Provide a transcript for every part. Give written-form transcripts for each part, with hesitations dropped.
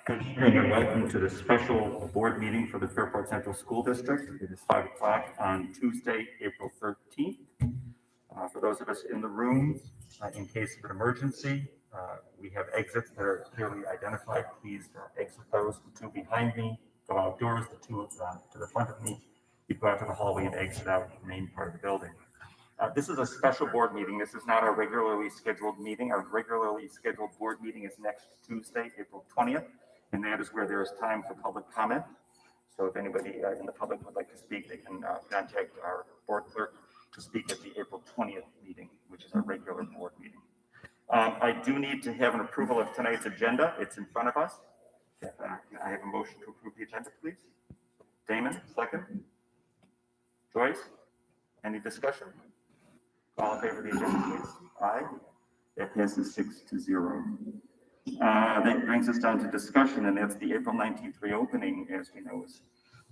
Good evening and welcome to the special board meeting for the Fairport Central School District. It is 5 o'clock on Tuesday, April 13th. For those of us in the room, in case of an emergency, we have exits that are clearly identified. Please exit those. The two behind me, go outdoors. The two to the front of me, you go out to the hallway and exit out the main part of the building. This is a special board meeting. This is not our regularly scheduled meeting. Our regularly scheduled board meeting is next Tuesday, April 20th, and that is where there is time for public comment. So if anybody in the public would like to speak, they can contact our board clerk to speak at the April 20th meeting, which is our regular board meeting. I do need to have an approval of tonight's agenda. It's in front of us. I have a motion to approve the agenda, please. Damon, second. Joyce, any discussion? All in favor of the agenda, please. Aye. That passes 6-0. That brings us down to discussion, and that's the April 19th reopening, as we know, is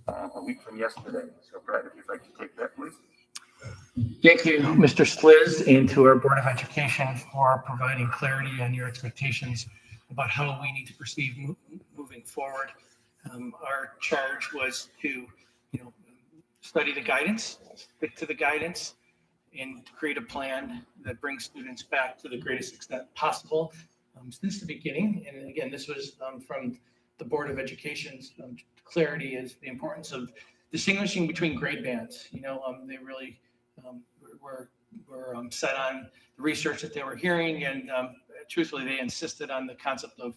a week from yesterday. So, Brad, if you'd like to take that, please. Thank you, Mr. Sliz, and to our Board of Education for providing clarity on your expectations about how we need to proceed moving forward. Our charge was to, study the guidance, stick to the guidance, and create a plan that brings students back to the greatest extent possible since the beginning. And again, this was from the Board of Education's clarity is the importance of distinguishing between grade bands. They really were set on the research that they were hearing, and truthfully, they insisted on the concept of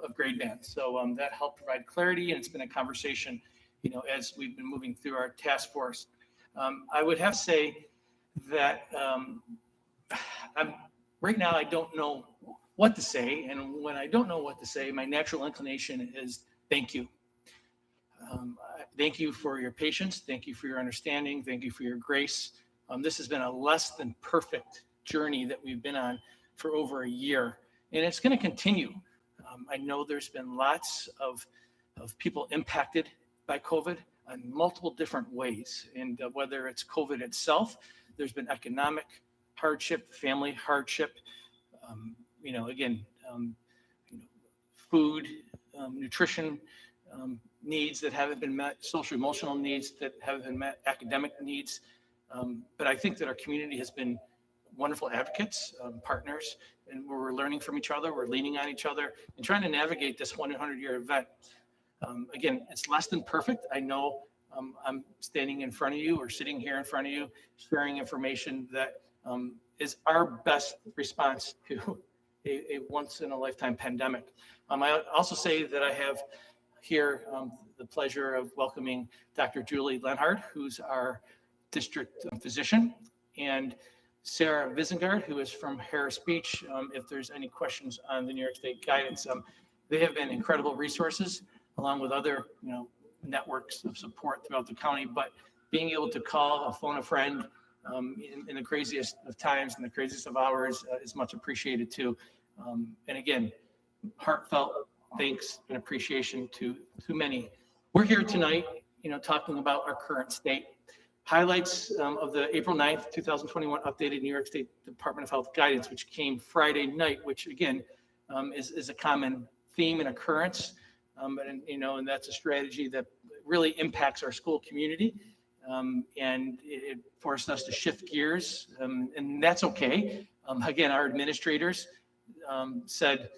of grade bands. So that helped provide clarity, and it's been a conversation, as we've been moving through our task force. I would have to say that right now I don't know what to say, and when I don't know what to say, my natural inclination is thank you. Thank you for your patience. Thank you for your understanding. Thank you for your grace. This has been a less than perfect journey that we've been on for over a year, and it's going to continue. I know there's been lots of people impacted by COVID in multiple different ways, and whether it's COVID itself, there's been economic hardship, family hardship, food, nutrition needs that haven't been met, social emotional needs that haven't been met, academic needs. But I think that our community has been wonderful advocates, partners, and we're learning from each other, we're leaning on each other, and trying to navigate this 100-year event. Again, it's less than perfect. I know I'm standing in front of you or sitting here in front of you, sharing information that is our best response to a once-in-a-lifetime pandemic. I also say that I have here the pleasure of welcoming Dr. Julie Lenhard, who's our district physician, and Sarah Visengard, who is from Harris Beach. If there's any questions on the New York State guidance, they have been incredible resources, along with other networks of support throughout the county. But being able to call, phone a friend in the craziest of times and the craziest of hours is much appreciated too. And again, heartfelt thanks and appreciation to many. We're here tonight, talking about our current state. Highlights of the April 9th, 2021 updated New York State Department of Health guidance, which came Friday night, which again is a common theme and occurrence. And that's a strategy that really impacts our school community. And it forced us to shift gears, and that's okay. Again, our administrators said,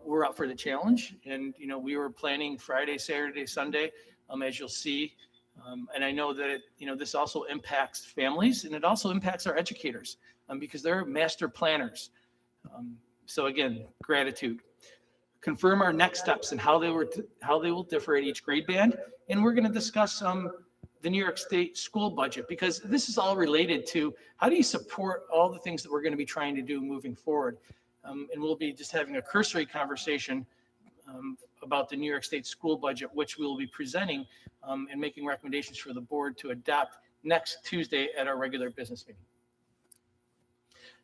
we're up for the challenge, and we were planning Friday, Saturday, Sunday, as you'll see. And I know that this also impacts families, and it also impacts our educators because they're master planners. So again, gratitude. Confirm our next steps and how they will differ at each grade band, and we're going to discuss the New York State school budget, because this is all related to how do you support all the things that we're going to be trying to do moving forward. And we'll be just having a cursory conversation about the New York State school budget, which we'll be presenting and making recommendations for the board to adopt next Tuesday at our regular business meeting.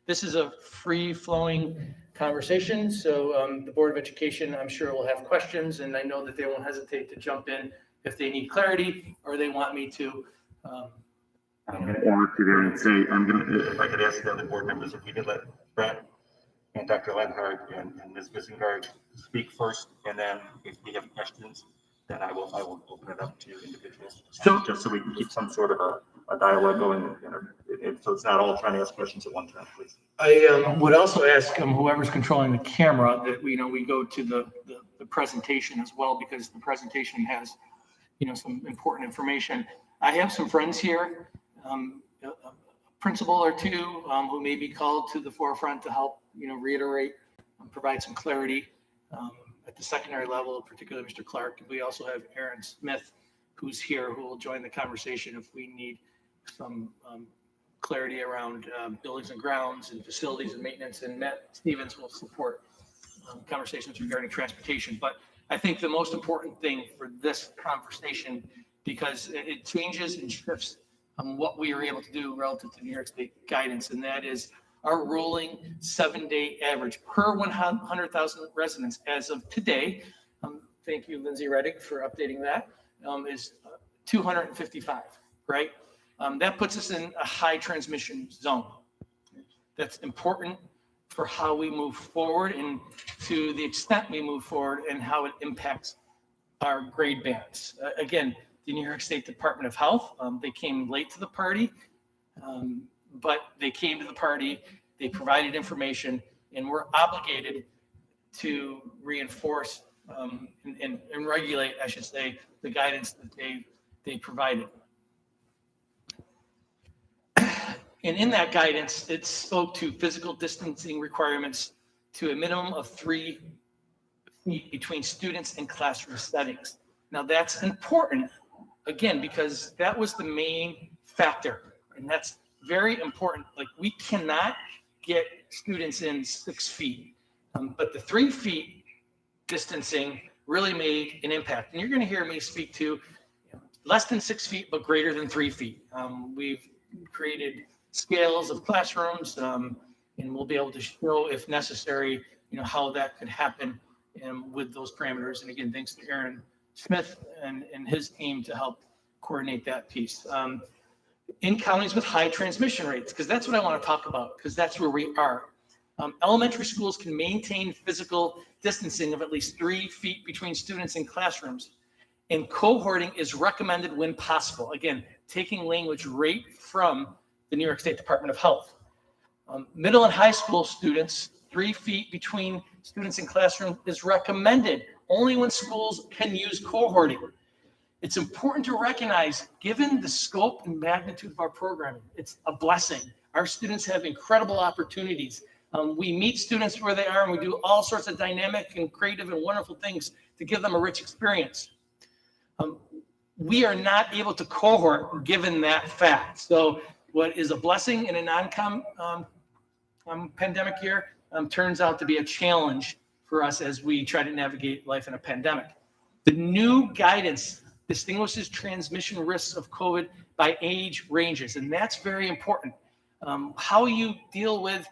This is a free-flowing conversation, so the Board of Education, I'm sure, will have questions, and I know that they won't hesitate to jump in if they need clarity or they want me to. I'm going to interrupt you there and say, if I could ask the other board members if we could let Brad and Dr. Lenhart and Ms. Visengard speak first, and then if we have questions, then I will open it up to individuals. So- just so we can keep some sort of a dialogue going, so it's not all trying to ask questions at one time, please. I would also ask whoever's controlling the camera that we go to the presentation as well, because the presentation has some important information. I have some friends here, a principal or two who may be called to the forefront to help reiterate, provide some clarity at the secondary level, particularly Mr. Clark. We also have Aaron Smith, who's here, who will join the conversation if we need some clarity around buildings and grounds and facilities and maintenance, and Matt Stevens will support conversations regarding transportation. But I think the most important thing for this conversation, because it changes and shifts what we are able to do relative to New York State guidance, and that is our rolling 7-day average per 100,000 residents as of today. Thank you, Lindsay Reddick, for updating that. Is 255, right? That puts us in a high transmission zone. That's important for how we move forward, and to the extent we move forward, and how it impacts our grade bands. Again, the New York State Department of Health, they came late to the party, but they came to the party, they provided information, and we're obligated to reinforce and regulate, I should say, the guidance that they provided. And in that guidance, it spoke to physical distancing requirements to a minimum of 3 feet between students and classroom settings. Now that's important, again, because that was the main factor, and that's very important. Like, we cannot get students in 6 feet, but the 3 feet distancing really made an impact. And you're going to hear me speak to less than 6 feet, but greater than 3 feet. We've created scales of classrooms, and we'll be able to show, if necessary, how that could happen with those parameters. And again, thanks to Aaron Smith and his team to help coordinate that piece. In counties with high transmission rates, because that's what I want to talk about, because that's where we are. Elementary schools can maintain physical distancing of at least 3 feet between students in classrooms, and cohorting is recommended when possible. Again, taking language right from the New York State Department of Health. Middle and high school students, 3 feet between students in classroom is recommended only when schools can use cohorting. It's important to recognize, given the scope and magnitude of our programming, it's a blessing. Our students have incredible opportunities. We meet students where they are, and we do all sorts of dynamic and creative and wonderful things to give them a rich experience. We are not able to cohort given that fact. So what is a blessing in a non-pandemic year turns out to be a challenge for us as we try to navigate life in a pandemic. The new guidance distinguishes transmission risks of COVID by age ranges, and that's very important. How you deal with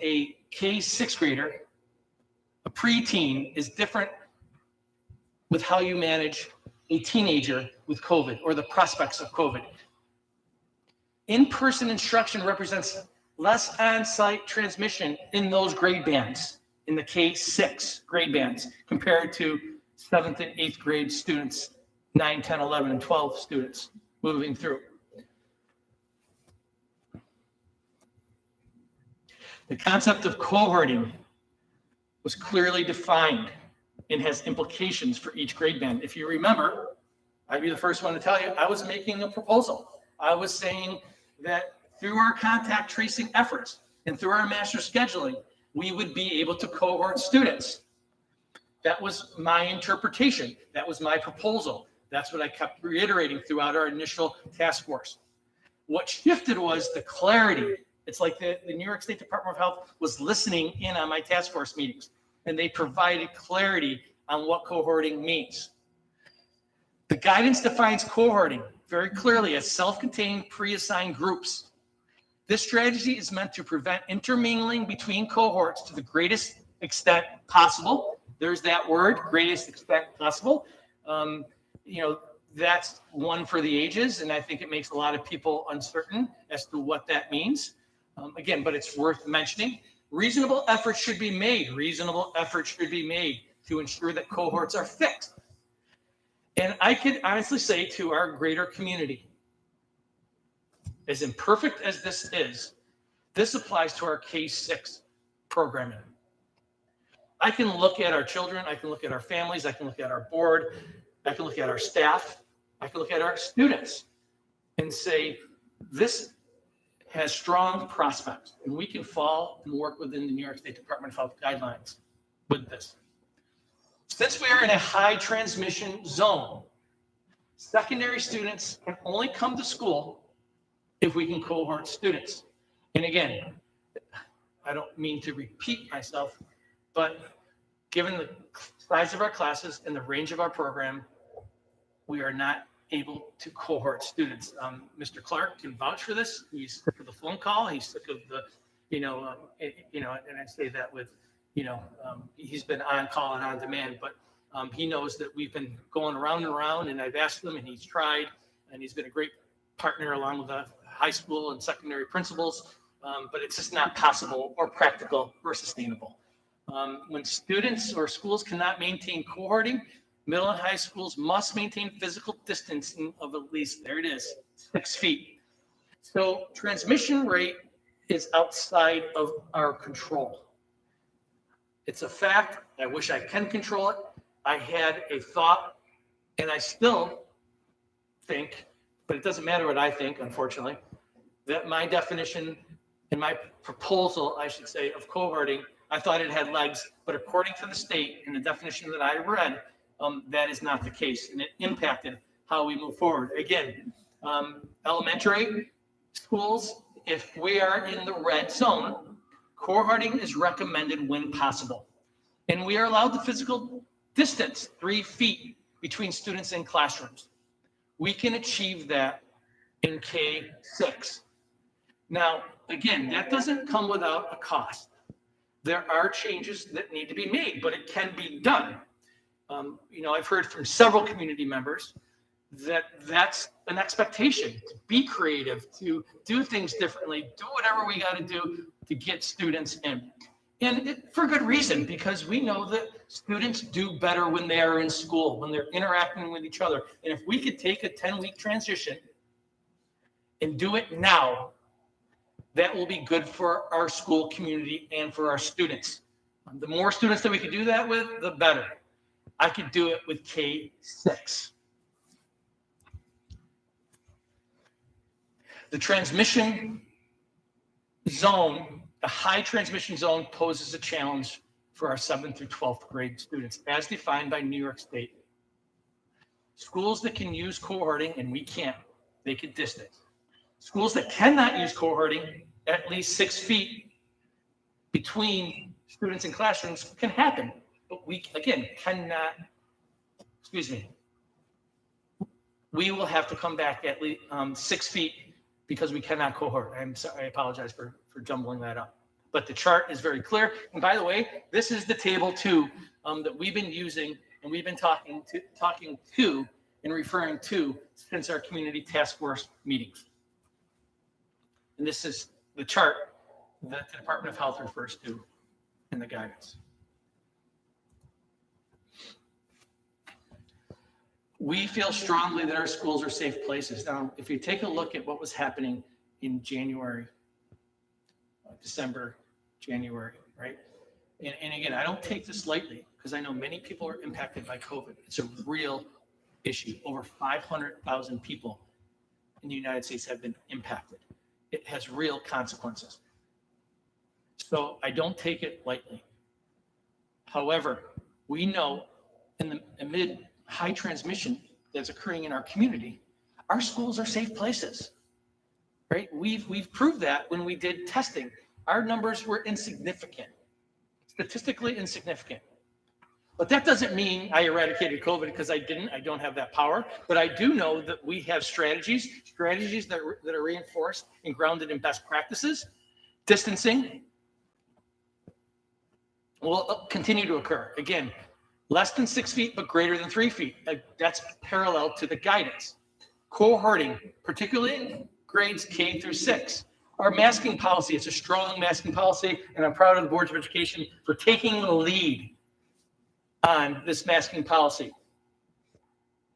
a K-6 grader, a preteen, is different with how you manage a teenager with COVID or the prospects of COVID. In-person instruction represents less on-site transmission in those grade bands, in the K-6 grade bands, compared to 7th and 8th grade students, 9, 10, 11, and 12 students moving through. The concept of cohorting was clearly defined and has implications for each grade band. If you remember, I'd be the first one to tell you, I was making a proposal. I was saying that through our contact tracing efforts and through our master scheduling, we would be able to cohort students. That was my interpretation. That was my proposal. That's what I kept reiterating throughout our initial task force. What shifted was the clarity. It's like the New York State Department of Health was listening in on my task force meetings, and they provided clarity on what cohorting means. The guidance defines cohorting very clearly as self-contained pre-assigned groups. This strategy is meant to prevent intermingling between cohorts to the greatest extent possible. There's that word, greatest extent possible. That's one for the ages, and I think it makes a lot of people uncertain as to what that means. Again, but it's worth mentioning. Reasonable efforts should be made. Reasonable efforts should be made to ensure that cohorts are fixed. And I can honestly say to our greater community, as imperfect as this is, this applies to our K-6 programming. I can look at our children, I can look at our families, I can look at our board, I can look at our staff, I can look at our students and say, this has strong prospects, and we can fall and work within the New York State Department of Health guidelines with this. Since we are in a high transmission zone, secondary students can only come to school if we can cohort students. And again, I don't mean to repeat myself, but given the size of our classes and the range of our program, we are not able to cohort students. Mr. Clark can vouch for this. He's sick of the phone call. He's sick of the, and I say that with, he's been on call and on demand, but he knows that we've been going around and around, and I've asked him, and he's tried, and he's been a great partner along with the high school and secondary principals, but it's just not possible or practical or sustainable. When students or schools cannot maintain cohorting, middle and high schools must maintain physical distancing of at least, there it is, 6 feet. So transmission rate is outside of our control. It's a fact. I wish I can control it. I had a thought, and I still think, but it doesn't matter what I think, unfortunately, that my definition and my proposal, I should say, of cohorting, I thought it had legs, but according to the state and the definition that I read, that is not the case, and it impacted how we move forward. Again, elementary schools, if we are in the red zone, cohorting is recommended when possible. And we are allowed the physical distance, 3 feet between students in classrooms. We can achieve that in K-6. Now, again, that doesn't come without a cost. There are changes that need to be made, but it can be done. I've heard from several community members that that's an expectation, to be creative, to do things differently, do whatever we got to do to get students in. And for good reason, because we know that students do better when they are in school, when they're interacting with each other. And if we could take a 10-week transition and do it now, that will be good for our school community and for our students. The more students that we could do that with, the better. I could do it with K-6. The transmission zone, the high transmission zone, poses a challenge for our 7th through 12th grade students, as defined by New York State. Schools that can use cohorting, and we can't, they can distance. Schools that cannot use cohorting, at least 6 feet between students in classrooms, can happen. But we, again, cannot, we will have to come back at least 6 feet because we cannot cohort. I'm sorry, I apologize for jumbling that up. But the chart is very clear. And by the way, this is the table too that we've been using and we've been talking to and referring to since our community task force meetings. And this is the chart that the Department of Health refers to in the guidance. We feel strongly that our schools are safe places. Now, if you take a look at what was happening in January, December, January, right? And again, I don't take this lightly because I know many people are impacted by COVID. It's a real issue. Over 500,000 people in the United States have been impacted. It has real consequences. So I don't take it lightly. However, we know in the amid high transmission that's occurring in our community, our schools are safe places, right? We've proved that when we did testing. Our numbers were insignificant, statistically insignificant. But that doesn't mean I eradicated COVID because I didn't. I don't have that power. But I do know that we have strategies that are reinforced and grounded in best practices. Distancing will continue to occur. Again, less than 6 feet, but greater than 3 feet. That's parallel to the guidance. Cohorting, particularly in grades K through 6, Our masking policy, it's a strong masking policy, and I'm proud of the boards of education for taking the lead on this masking policy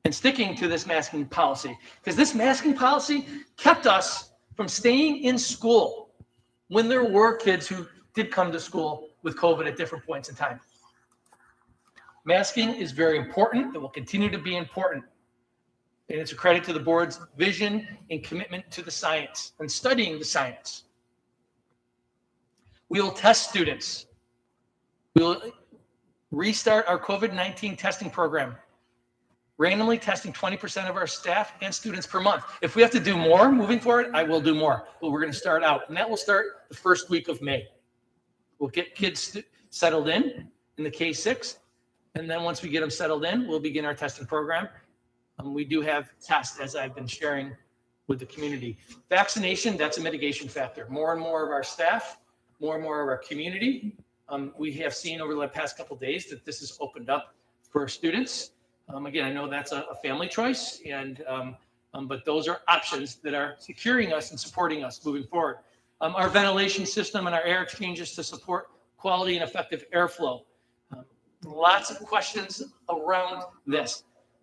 and sticking to this masking policy, because this masking policy kept us from staying in school when there were kids who did come to school with COVID at different points in time. Masking is very important. It will continue to be important. And it's a credit to the board's vision and commitment to the science and studying the science. We will test students. We will restart our COVID-19 testing program, randomly testing 20% of our staff and students per month. If we have to do more moving forward, I will do more. But we're going to start out, and that will start the first week of May. We'll get kids settled in the K-6, and then once we get them settled in, we'll begin our testing program. We do have tests, as I've been sharing with the community. Vaccination, that's a mitigation factor. More and more of our staff, more and more of our community, we have seen over the past couple of days that this has opened up for students. Again, I know that's a family choice, but those are options that are securing us and supporting us moving forward. Our ventilation system and our air exchanges to support quality and effective airflow. Lots of questions around this.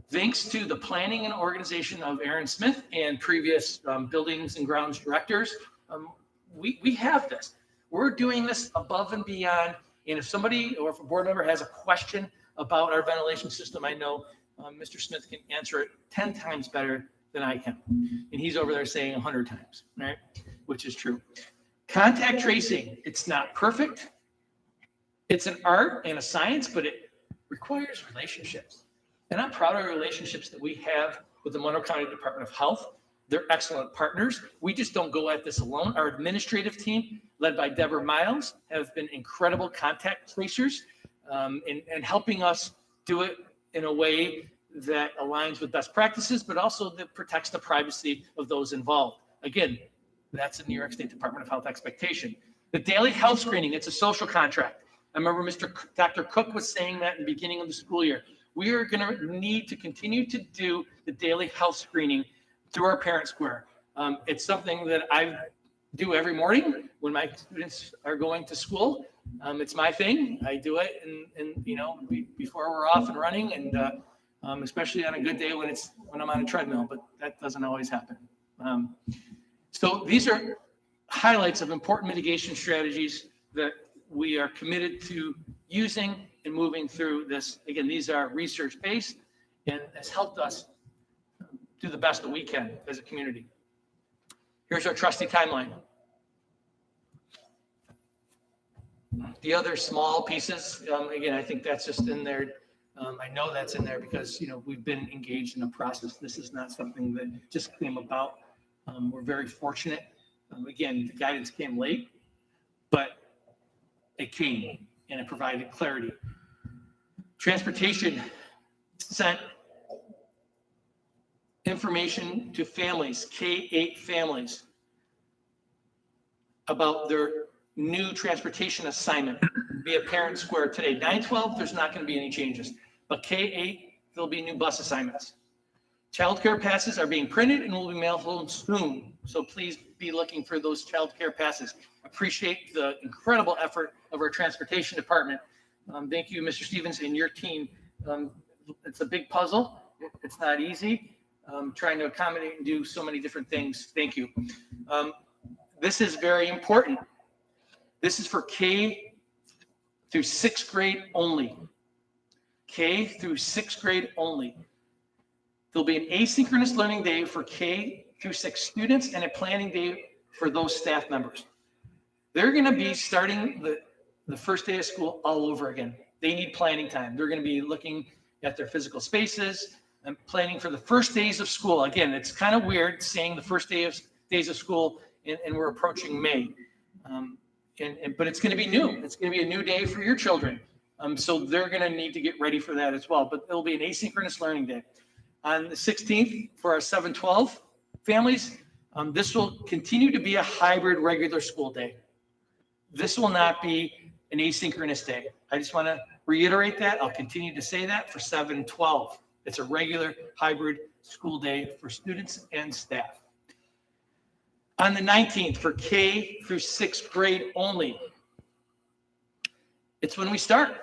Thanks to the planning and organization of Aaron Smith and previous buildings and grounds directors, we have this. We're doing this above and beyond. And if somebody or if a board member has a question about our ventilation system, I know Mr. Smith can answer it 10 times better than I can. And he's over there saying 100 times, right? Which is true. Contact tracing, it's not perfect. It's an art and a science, but it requires relationships. And I'm proud of the relationships that we have with the Monroe County Department of Health. They're excellent partners. We just don't go at this alone. Our administrative team, led by Deborah Miles, have been incredible contact tracers and helping us do it in a way that aligns with best practices, but also that protects the privacy of those involved. Again, that's a New York State Department of Health expectation. The daily health screening, it's a social contract. I remember Dr. Cook was saying that in the beginning of the school year. We are going to need to continue to do the daily health screening through our parent square. It's something that I do every morning when my students are going to school. It's my thing. I do it, and before we're off and running, and especially on a good day when I'm on a treadmill. But that doesn't always happen. So these are highlights of important mitigation strategies that we are committed to using and moving through this. Again, these are research-based and has helped us do the best that we can as a community. Here's our trusty timeline. The other small pieces, again, I think that's just in there. I know that's in there because, we've been engaged in a process. This is not something that just came about. We're very fortunate. Again, the guidance came late, but it came and it provided clarity. Transportation sent information to families, K-8 families, about their new transportation assignment via Parent Square today. 9-12, there's not going to be any changes, but K-8, there'll be new bus assignments. Child care passes are being printed and will be mailed home soon. So please be looking for those child care passes. Appreciate the incredible effort of our transportation department. Thank you, Mr. Stevens, and your team. It's a big puzzle. It's not easy. Trying to accommodate and do so many different things. Thank you. This is very important. This is for K through 6th grade only. K through 6th grade only. There'll be an asynchronous learning day for K through 6 students and a planning day for those staff members. They're going to be starting the first day of school all over again. They need planning time. They're going to be looking at their physical spaces and planning for the first days of school. Again, it's kind of weird saying the first days of school and we're approaching May. But it's going to be new. It's going to be a new day for your children. So they're going to need to get ready for that as well. But it'll be an asynchronous learning day. On the 16th, for our 7-12 families, this will continue to be a hybrid regular school day. This will not be an asynchronous day. I just want to reiterate that. I'll continue to say that for 7-12. It's a regular hybrid school day for students and staff. On the 19th for K through 6th grade only. It's when we start.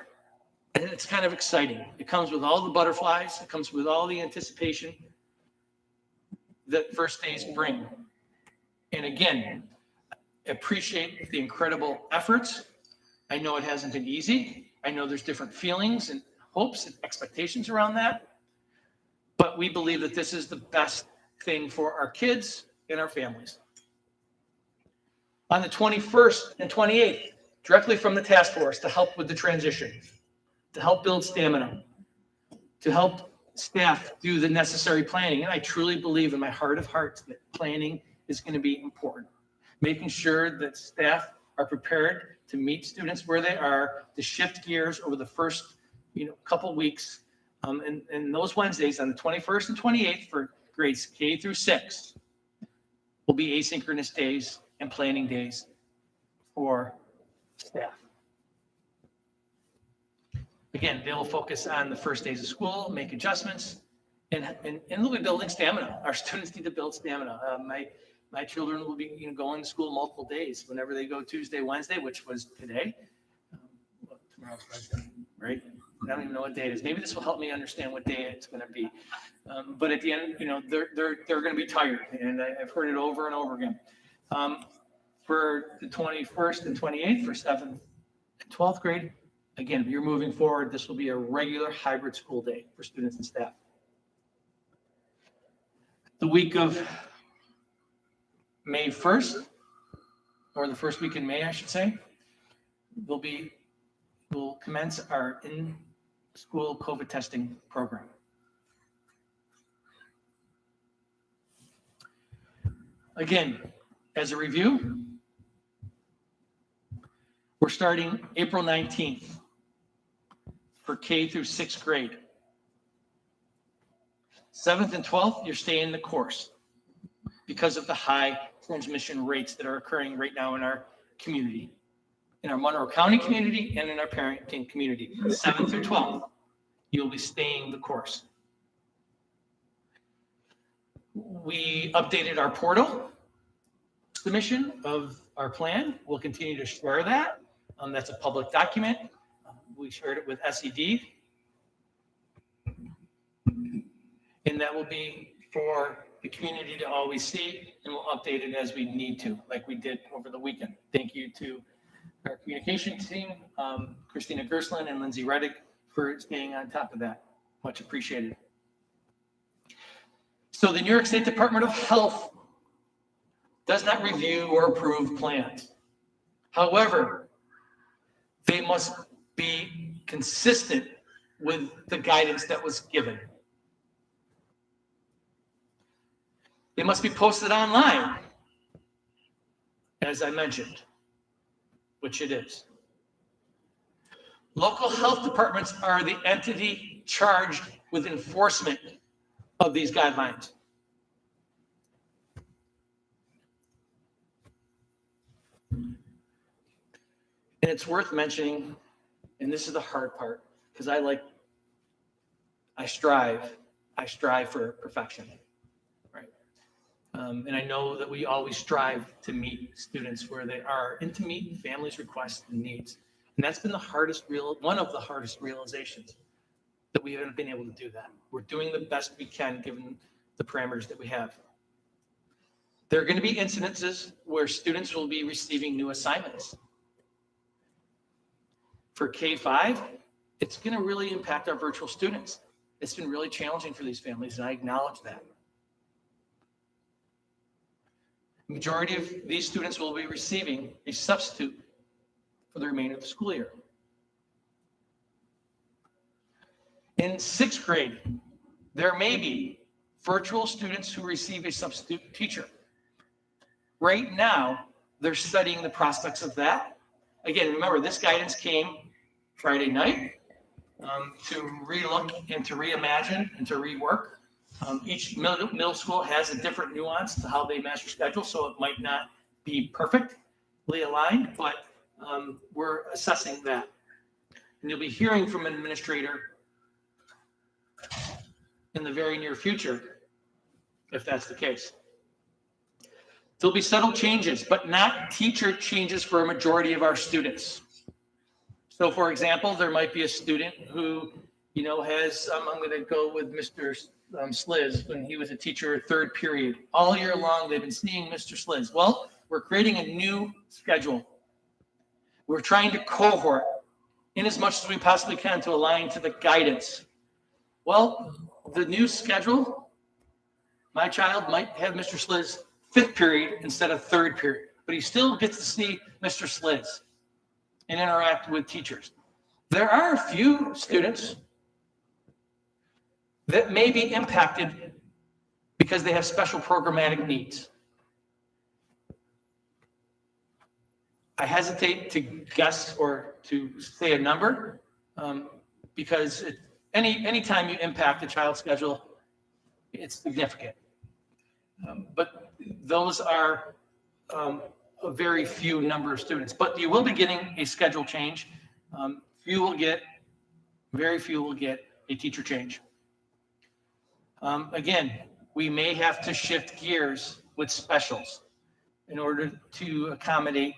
And it's kind of exciting. It comes with all the butterflies. It comes with all the anticipation that first days bring. And again, appreciate the incredible efforts. I know it hasn't been easy. I know there's different feelings and hopes and expectations around that. But we believe that this is the best thing for our kids and our families. On the 21st and 28th, directly from the task force to help with the transition, to help build stamina, to help staff do the necessary planning. And I truly believe in my heart of hearts that planning is going to be important. Making sure that staff are prepared to meet students where they are, to shift gears over the first couple weeks. And those Wednesdays on the 21st and 28th for grades K through 6 will be asynchronous days and planning days for staff. Again, they will focus on the first days of school, make adjustments, and they'll be building stamina. Our students need to build stamina. My children will be going to school multiple days. Whenever they go Tuesday, Wednesday, which was today. Tomorrow's Wednesday, right? I don't even know what day it is. Maybe this will help me understand what day it's going to be. But at the end, they're going to be tired, and I've heard it over and over again. For the 21st and 28th for 7th and 12th grade, again, if you're moving forward, this will be a regular hybrid school day for students and staff. The week of May 1st, or the first week in May, I should say, we'll commence our in-school COVID testing program. Again, as a review, we're starting April 19th for K through 6th grade. 7th and 12th, you're staying the course because of the high transmission rates that are occurring right now in our community, in our Monroe County community and in our parenting community. 7th through 12th, you'll be staying the course. We updated our portal submission of our plan. We'll continue to share that. That's a public document. We shared it with Fcsd. And that will be for the community to always see, and we'll update it as we need to, like we did over the weekend. Thank you to our communication team, Christina Gerslin and Lindsay Reddick, for staying on top of that. Much appreciated. So the New York State Department of Health does not review or approve plans. However, they must be consistent with the guidance that was given. They must be posted online, as I mentioned, which it is. Local health departments are the entity charged with enforcement of these guidelines. And it's worth mentioning, and this is the hard part, because I strive for perfection, right? And I know that we always strive to meet students where they are and to meet families' requests and needs. And that's been one of the hardest realizations, that we haven't been able to do that. We're doing the best we can given the parameters that we have. There are going to be incidences where students will be receiving new assignments. For K-5, it's going to really impact our virtual students. It's been really challenging for these families, and I acknowledge that. The majority of these students will be receiving a substitute for the remainder of the school year. In 6th grade, there may be virtual students who receive a substitute teacher. Right now, they're studying the prospects of that. Again, remember, this guidance came Friday night to relook and to reimagine and to rework. Each middle school has a different nuance to how they master schedule, so it might not be perfectly aligned, but we're assessing that. And you'll be hearing from an administrator in the very near future if that's the case. There'll be subtle changes, but not teacher changes for a majority of our students. So for example, there might be a student who, has, I'm going to go with Mr. Sliz, when he was a teacher third period. All year long, they've been seeing Mr. Sliz. Well, we're creating a new schedule. We're trying to cohort in as much as we possibly can to align to the guidance. Well, the new schedule, my child might have Mr. Sliz fifth period instead of third period, but he still gets to see Mr. Sliz and interact with teachers. There are a few students that may be impacted because they have special programmatic needs. I hesitate to guess or to say a number because anytime you impact a child's schedule, it's significant. But those are a very few number of students. But you will be getting a schedule change. Very few will get a teacher change. Again, we may have to shift gears with specials in order to accommodate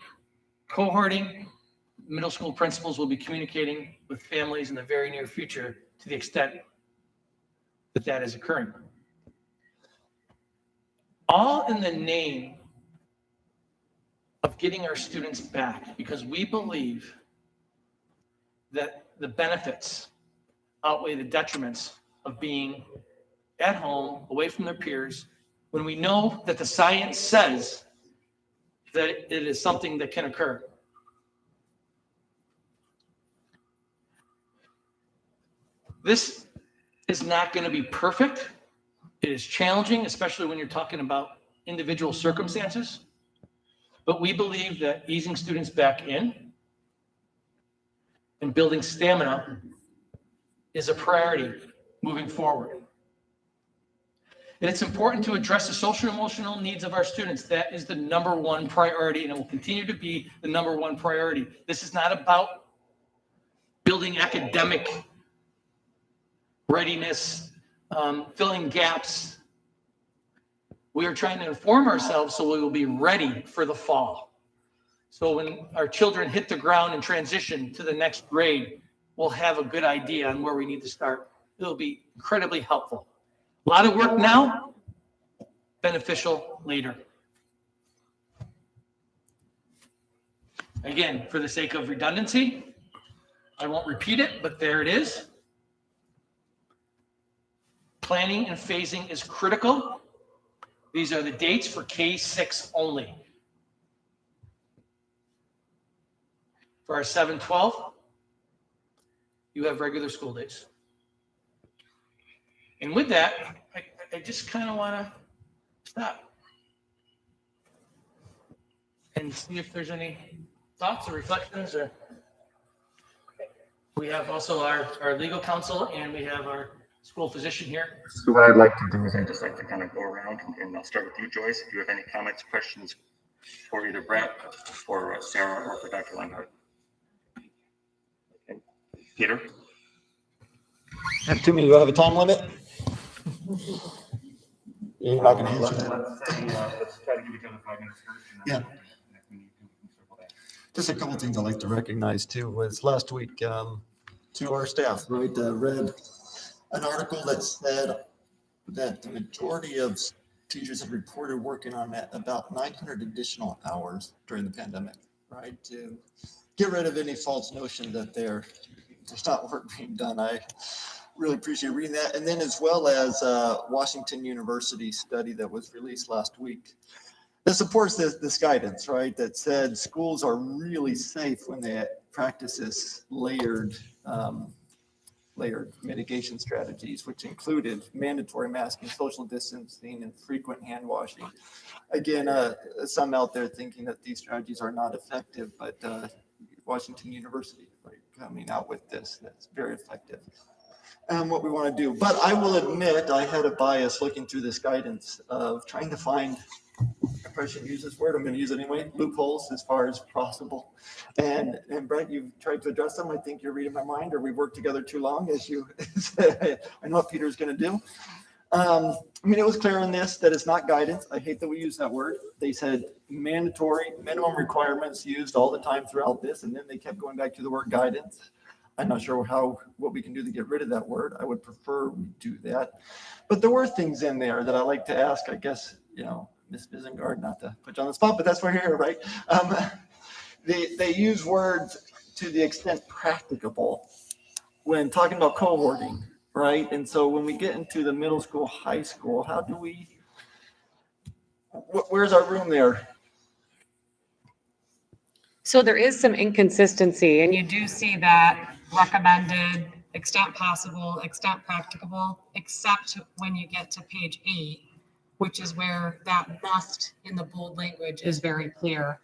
cohorting. Middle school principals will be communicating with families in the very near future to the extent that that is occurring. All in the name of getting our students back, because we believe that the benefits outweigh the detriments of being at home, away from their peers, when we know that the science says that it is something that can occur. This is not going to be perfect. It is challenging, especially when you're talking about individual circumstances. But we believe that easing students back in and building stamina is a priority moving forward. And it's important to address the social and emotional needs of our students. That is the number one priority, and it will continue to be the number one priority. This is not about building academic readiness, filling gaps. We are trying to inform ourselves so we will be ready for the fall. So when our children hit the ground and transition to the next grade, we'll have a good idea on where we need to start. It'll be incredibly helpful. A lot of work now, beneficial later. Again, for the sake of redundancy, I won't repeat it, but there it is. Planning and phasing is critical. These are the dates for K-6 only. For our 7-12, you have regular school days. And with that, I just kind of want to stop and see if there's any thoughts or reflections. We have also our legal counsel, and we have our school physician here. So what I'd like to do is I'd just like to kind of go around, and I'll start with you, Joyce. If you have any comments, questions for either Brett, for Sarah, or for Dr. Lenhart. Okay. Peter? Have too many. Do I have a time limit? You're not going to answer that. Let's try to give each other 5 minutes first. Yeah. Just a couple of things I'd like to recognize too was last week to our staff, right, read an article that said that the majority of teachers have reported working on that about 900 additional hours during the pandemic, right, to get rid of any false notion that there's not work being done. I really appreciate reading that. And then as well as Washington University study that was released last week that supports this guidance, right, that said schools are really safe when they practice this layered mitigation strategies, which included mandatory masking, social distancing, and frequent hand washing. Again, some out there thinking that these strategies are not effective, but Washington University, right, coming out with this, that's very effective. And what we want to do. But I will admit I had a bias looking through this guidance of trying to find, I probably shouldn't use this word, I'm going to use it anyway, loopholes as far as possible. And Brett, you've tried to address them. I think you're reading my mind, or we worked together too long, as you said. I know what Peter's going to do. I mean, it was clear in this that it's not guidance. I hate that we use that word. They said mandatory minimum requirements used all the time throughout this, and then they kept going back to the word guidance. I'm not sure what we can do to get rid of that word. I would prefer we do that. But there were things in there that I like to ask, I guess, Ms. Bisengard, not to put you on the spot, but that's why we're here, right? They use words to the extent practicable when talking about cohorting, right? And so when we get into the middle school, high school, how do we, where's our room there? So there is some inconsistency, and you do see that recommended, extent possible, extent practicable, except when you get to page 8, which is where that must in the bold language is very clear.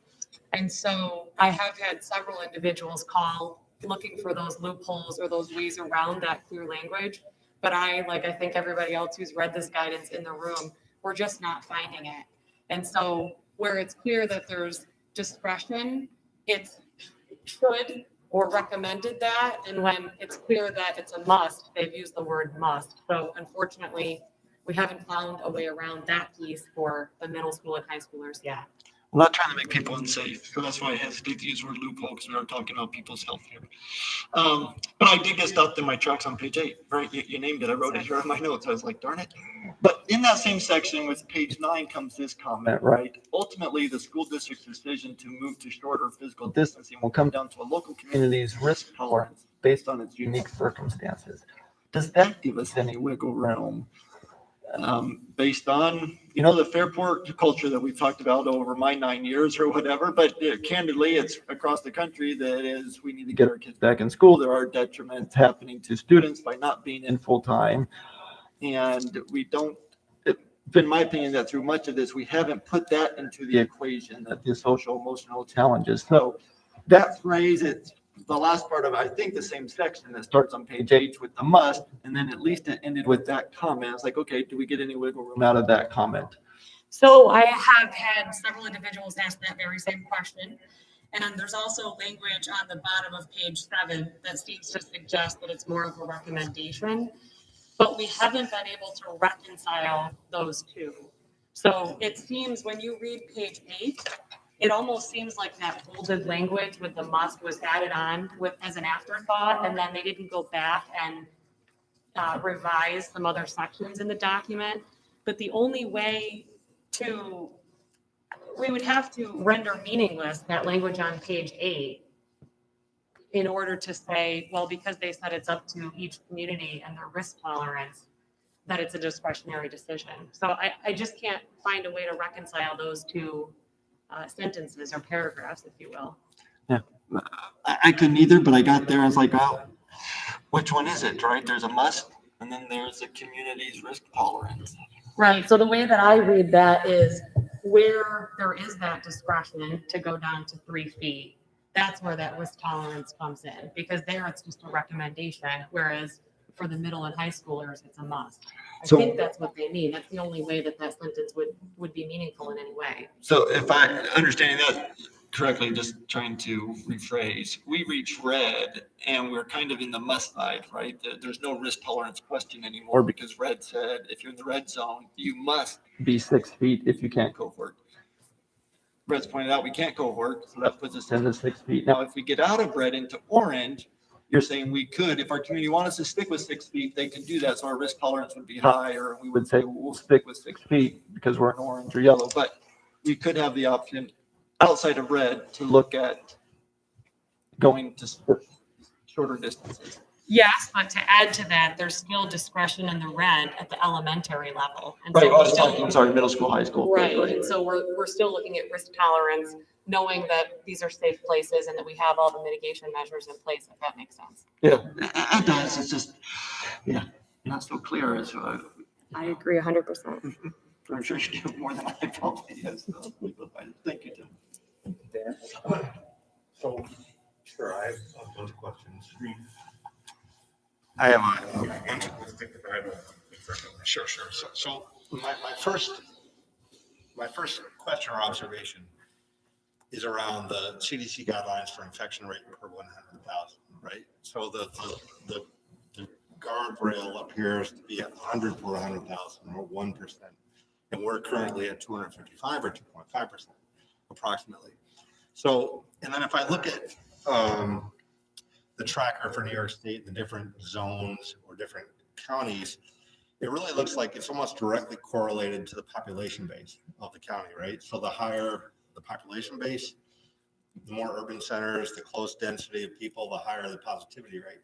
And so I have had several individuals call looking for those loopholes or those ways around that clear language. But like I think everybody else who's read this guidance in the room, we're just not finding it. And so where it's clear that there's discretion, it's should or recommended that. And when it's clear that it's a must, they've used the word must. So unfortunately, we haven't found a way around that piece for the middle school and high schoolers yet. I'm not trying to make people unsafe, so that's why I hesitate to use the word loophole, because we are talking about people's health here. But I did get stopped in my tracks on page 8, right? You named it. I wrote it here on my notes. I was like, darn it. But in that same section with page 9 comes this comment, right? Ultimately, the school district's decision to move to shorter physical distancing will come down to a local community's risk tolerance based on its unique circumstances. Does that give us any wiggle room? Based on, the Fairport culture that we've talked about over my 9 years or whatever, but candidly, it's across the country that is, we need to get our kids back in school. There are detriments happening to students by not being in full time. And it's been my opinion that through much of this, we haven't put that into the equation, that the social emotional challenges. So that phrase, it's the last part of, I think, the same section that starts on page 8 with the must, and then at least it ended with that comment. It's like, okay, do we get any wiggle room out of that comment? So I have had several individuals ask that very same question. And there's also language on the bottom of page 7 that seems to suggest that it's more of a recommendation, but we haven't been able to reconcile those two. So it seems when you read page 8, it almost seems like that bolded language with the must was added on as an afterthought, and then they didn't go back and revise some other sections in the document. But the only way we would have to render meaningless that language on page 8 in order to say, well, because they said it's up to each community and their risk tolerance, that it's a discretionary decision. So I just can't find a way to reconcile those two sentences or paragraphs, if you will. Yeah, I couldn't either, but I got there. I was like, oh, which one is it, right? There's a must, and then there's the community's risk tolerance. Right. So the way that I read that is where there is that discretion to go down to 3 feet, that's where that risk tolerance comes in, because there it's just a recommendation, whereas for the middle and high schoolers, it's a must. I think that's what they mean. That's the only way that sentence would be meaningful in any way. So if I understanding that correctly, just trying to rephrase, we reach red and we're kind of in the must side, right? There's no risk tolerance question anymore, because red said, if you're in the red zone, you must be 6 feet if you can't cohort. Red's pointed out we can't cohort, so that puts us in the 6 feet. Now, if we get out of red into orange, you're saying we could, if our community wanted us to stick with 6 feet, they can do that. So our risk tolerance would be higher. We would say, well, we'll stick with 6 feet because we're in orange or yellow. But we could have the option outside of red to look at going to shorter distances. Yes, but to add to that, there's still discretion in the red at the elementary level. And Right, so I was talking, sorry, middle school, high school. Right, and so we're still looking at risk tolerance, knowing that these are safe places and that we have all the mitigation measures in place, if that makes sense. Yeah, it does. It's just, not so clear as I agree 100%. I'm sure you do more than I probably is. Thank you, Tim. Dan? So, sure, I have a bunch of questions. I have Sure. So my first question or observation is around the CDC guidelines for infection rate per 100,000, right? So the guardrail appears to be at 100 per 100,000 or 1%. And we're currently at 255 or 2.5% approximately. So, and then if I look at the tracker for New York State, the different zones or different counties, it really looks like it's almost directly correlated to the population base of the county, right? So the higher the population base, the more urban centers, the close density of people, the higher the positivity rate.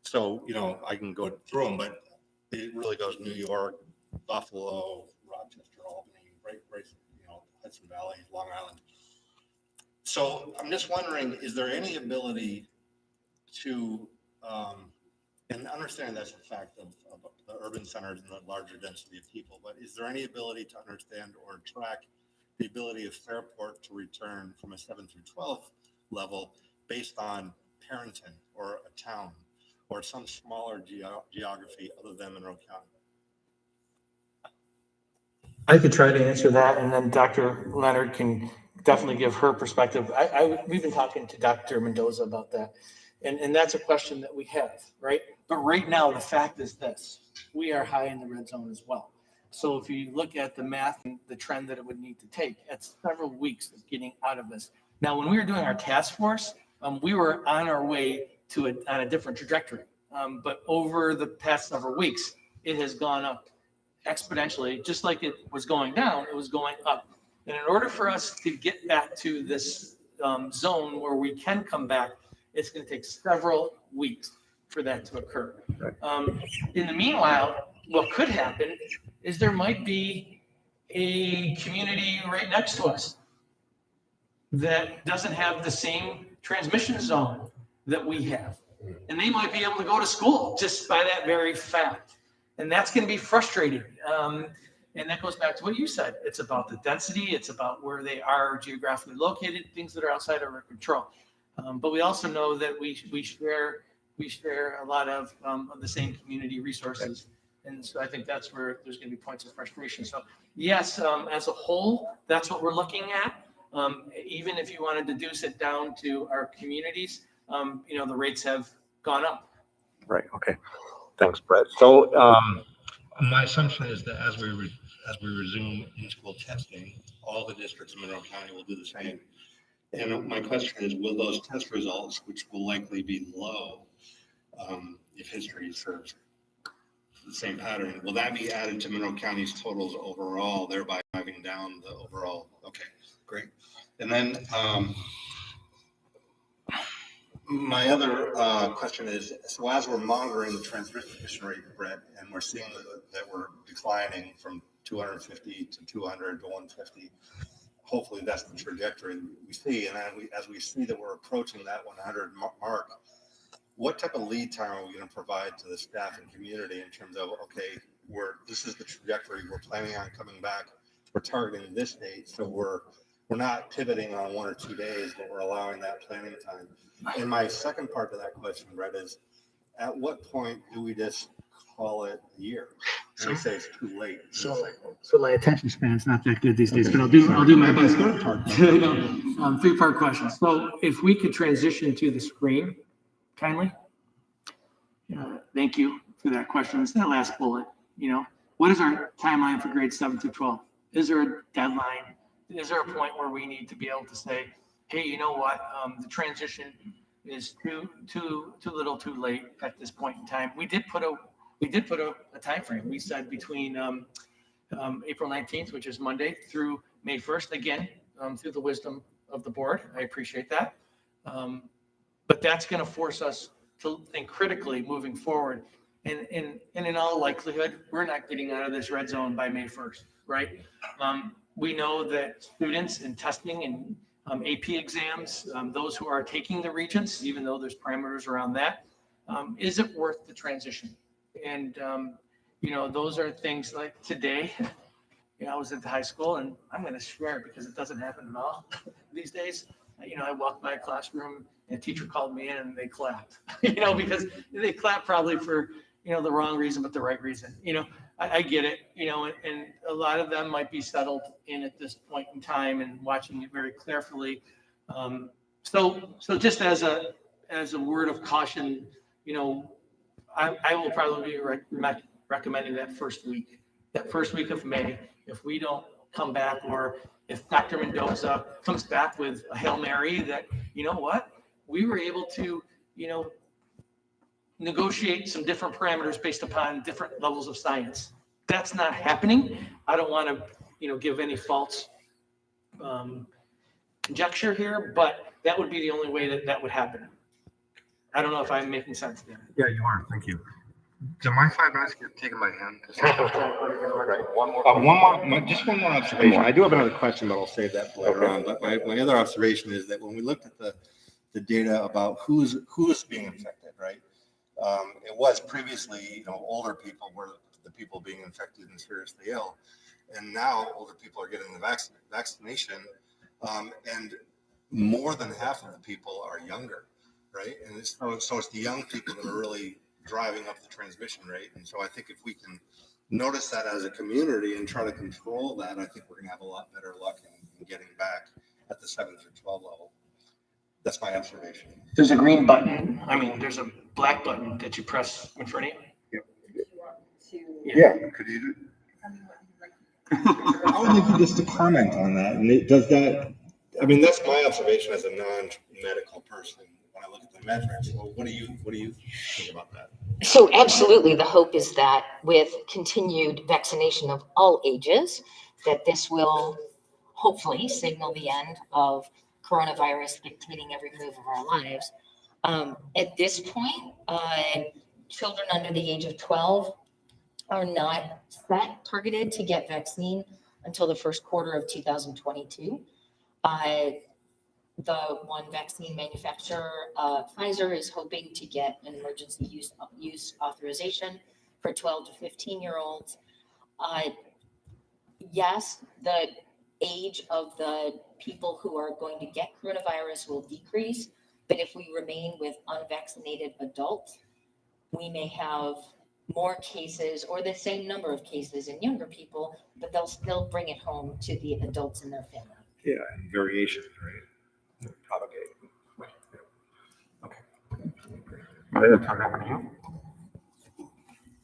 So, you know, I can go through them, but it really goes New York, Buffalo, Rochester, Albany, right, you know, Hudson Valley, Long Island. So I'm just wondering, is there any ability to, and understand that's a fact of the urban centers and the larger density of people, but is there any ability to understand or track the ability of Fairport to return from a 7 through 12 level based on Parenton or a town or some smaller geography other than Monroe County? I could try to answer that, and then Dr. Leonard can definitely give her perspective. We've been talking to Dr. Mendoza about that, and that's a question that we have, right? But right now, the fact is this: we are high in the red zone as well. So if you look at the math and the trend that it would need to take, it's several weeks of getting out of this. Now, when we were doing our task force, we were on our way to on a different trajectory, but over the past several weeks, it has gone up exponentially. Just like it was going down, it was going up. And in order for us to get back to this zone where we can come back, it's going to take several weeks for that to occur. In the meanwhile, what could happen is there might be a community right next to us that doesn't have the same transmission zone that we have. And they might be able to go to school just by that very fact. And that's going to be frustrating. And that goes back to what you said. It's about the density. It's about where they are geographically located, things that are outside of our control. But we also know that we share a lot of the same community resources. And so I think that's where there's going to be points of frustration. So yes, as a whole, that's what we're looking at. Even if you want to deduce it down to our communities, you know, the rates have gone up. Right. Okay. Thanks, Brett. So my assumption is that as we resume in-school testing, all the districts in Monroe County will do the same. And my question is, will those test results, which will likely be low, if history serves the same pattern, will that be added to Monroe County's totals overall, thereby driving down the overall? Okay, great. And then my other question is, so as we're monitoring the transmission rate, Brett, and we're seeing that we're declining from 250 to 200 to 150, hopefully that's the trajectory we see. And as we see that we're approaching that 100 mark, what type of lead time are we going to provide to the staff and community in terms of, okay, this is the trajectory we're planning on coming back, we're targeting this date, so we're not pivoting on 1 or 2 days, but we're allowing that planning time. And my second part to that question, Brett, is at what point do we just call it a year? And we say it's too late. So my attention span's not that good these days, but I'll do my best. Three-part question. So if we could transition to the screen, kindly. Thank you for that question. It's that last bullet. You know, what is our timeline for grades 7 through 12? Is there a deadline? Is there a point where we need to be able to say, hey, you know what, the transition is too little, too late at this point in time? We did put a time frame. We said between April 19th, which is Monday, through May 1st. Again, through the wisdom of the board, I appreciate that. But that's going to force us to think critically moving forward. And in all likelihood, we're not getting out of this red zone by May 1st, right? We know that students in testing and AP exams, those who are taking the regents, even though there's parameters around that, is it worth the transition? And, you know, those are things like today, you know, I was at the high school, and I'm going to swear because it doesn't happen at all these days. You know, I walked by a classroom and a teacher called me in and they clapped, you know, because they clapped probably for, you know, the wrong reason, but the right reason. You know, I get it, you know, and a lot of them might be settled in at this point in time and watching it very carefully. So just as a word of caution, you know, I will probably be recommending that first week of May. If we don't come back, or if Dr. Mendoza comes back with a Hail Mary that, you know what, we were able to, negotiate some different parameters based upon different levels of science. That's not happening. I don't want to, give any false conjecture here, but that would be the only way that would happen. I don't know if I'm making sense there. Yeah, you are. Thank you. Do my 5 minutes get taken by hand? Just one more observation. I do have another question, but I'll save that for later on. But my other observation is that when we looked at the data about who's being infected, right? It was previously, older people were the people being infected and seriously ill. And now older people are getting the vaccination. And more than half of the people are younger, right? And so it's the young people that are really driving up the transmission rate. And so I think if we can notice that as a community and try to control that, I think we're going to have a lot better luck in getting back at the 7 through 12 level. That's my observation. There's a green button. There's a black button that you press in front of you. Yeah. Could you do? I would like you just to comment on that. And does that? That's my observation as a non-medical person when I look at the metrics. Well, what do you think about that? So absolutely, the hope is that with continued vaccination of all ages, that this will hopefully signal the end of coronavirus dictating every move of our lives. At this point, children under the age of 12 are not targeted to get vaccine until the first quarter of 2022. The one vaccine manufacturer, Pfizer, is hoping to get an emergency use authorization for 12 to 15-year-olds. Yes, the age of the people who are going to get coronavirus will decrease, but if we remain with unvaccinated adults, we may have more cases or the same number of cases in younger people, but they'll still bring it home to the adults in their family. Yeah, and variations, right? Propagate. Okay.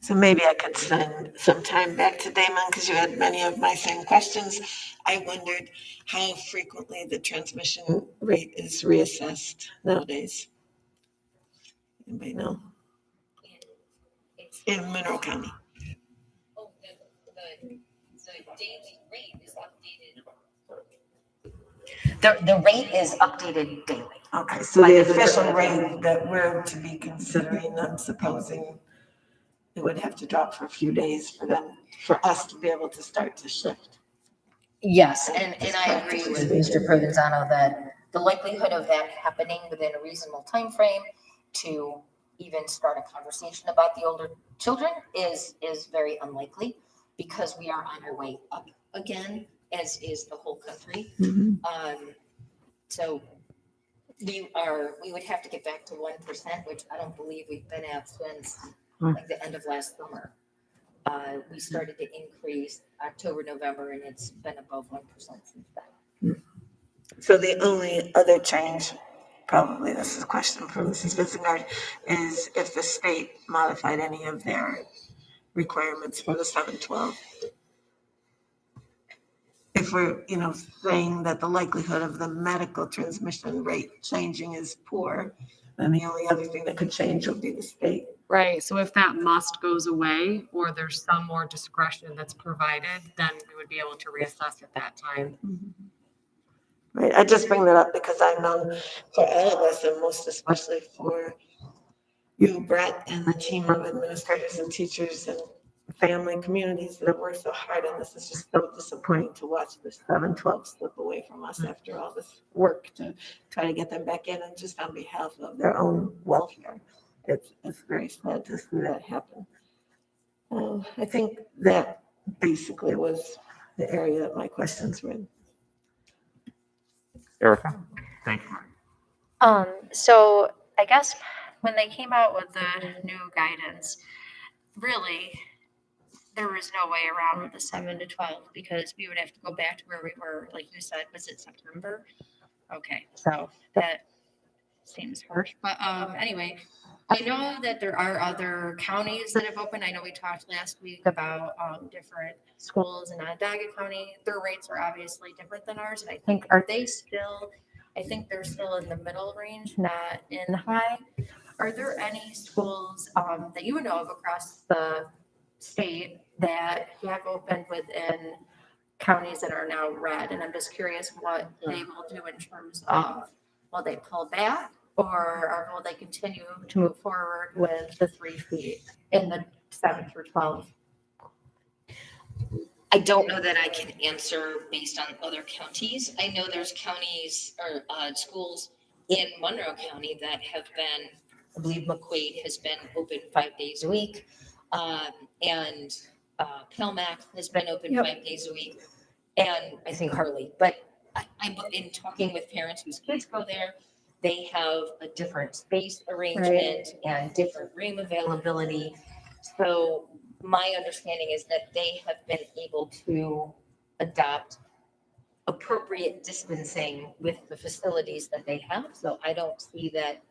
So maybe I could spend some time back to Damon because you had many of my same questions. I wondered how frequently the transmission rate is reassessed nowadays. Anybody know? In Monroe County. Oh, the daily rate is updated. The rate is updated daily. Okay, so the official rate that we're to be considering, I'm supposing it would have to drop for a few days for us to be able to start to shift. Yes, and I agree with Mr. Provenzano that the likelihood of that happening within a reasonable time frame to even start a conversation about the older children is very unlikely, because we are on our way up again, as is the whole country. So we would have to get back to 1%, which I don't believe we've been at since like the end of last summer. We started to increase October, November, and it's been above 1% since then. So the only other change, probably this is a question for Mrs. Visengard, is if the state modified any of their requirements for the 712. If we're, saying that the likelihood of the medical transmission rate changing is poor, then the only other thing that could change would be the state. Right, so if that must goes away, or there's some more discretion that's provided, then we would be able to reassess at that time. Right, I just bring that up because I know for all of us, and most especially for you, Brett, and the team of administrators and teachers and family communities that have worked so hard on this, it's just so disappointing to watch this 712 slip away from us after all this work to try to get them back in, and just on behalf of their own welfare. It's very sad to see that happen. I think that basically was the area that my questions were in. Erica? Thank you. So I guess when they came out with the new guidance, really, there was no way around with the 7 to 12, because we would have to go back to where we were, like you said, was it September? Okay, so that seems harsh, but anyway, I know that there are other counties that have opened. I know we talked last week about different schools in Onondaga County. Their rates are obviously different than ours. And I think, I think they're still in the middle range, not in high. Are there any schools that you know of across the state that have opened within counties that are now red? And I'm just curious what they will do in terms of, will they pull back? Or will they continue to move forward with the 3 feet in the 7 through 12? I don't know that I can answer based on other counties. I know there's counties or schools in Monroe County that have been, I believe McQuaid has been open 5 days a week. And Pelmac has been open 5 days a week. And I think Harley, but I'm in talking with parents whose kids go there, they have a different space arrangement and different room availability. So my understanding is that they have been able to adopt appropriate distancing with the facilities that they have. So I don't see that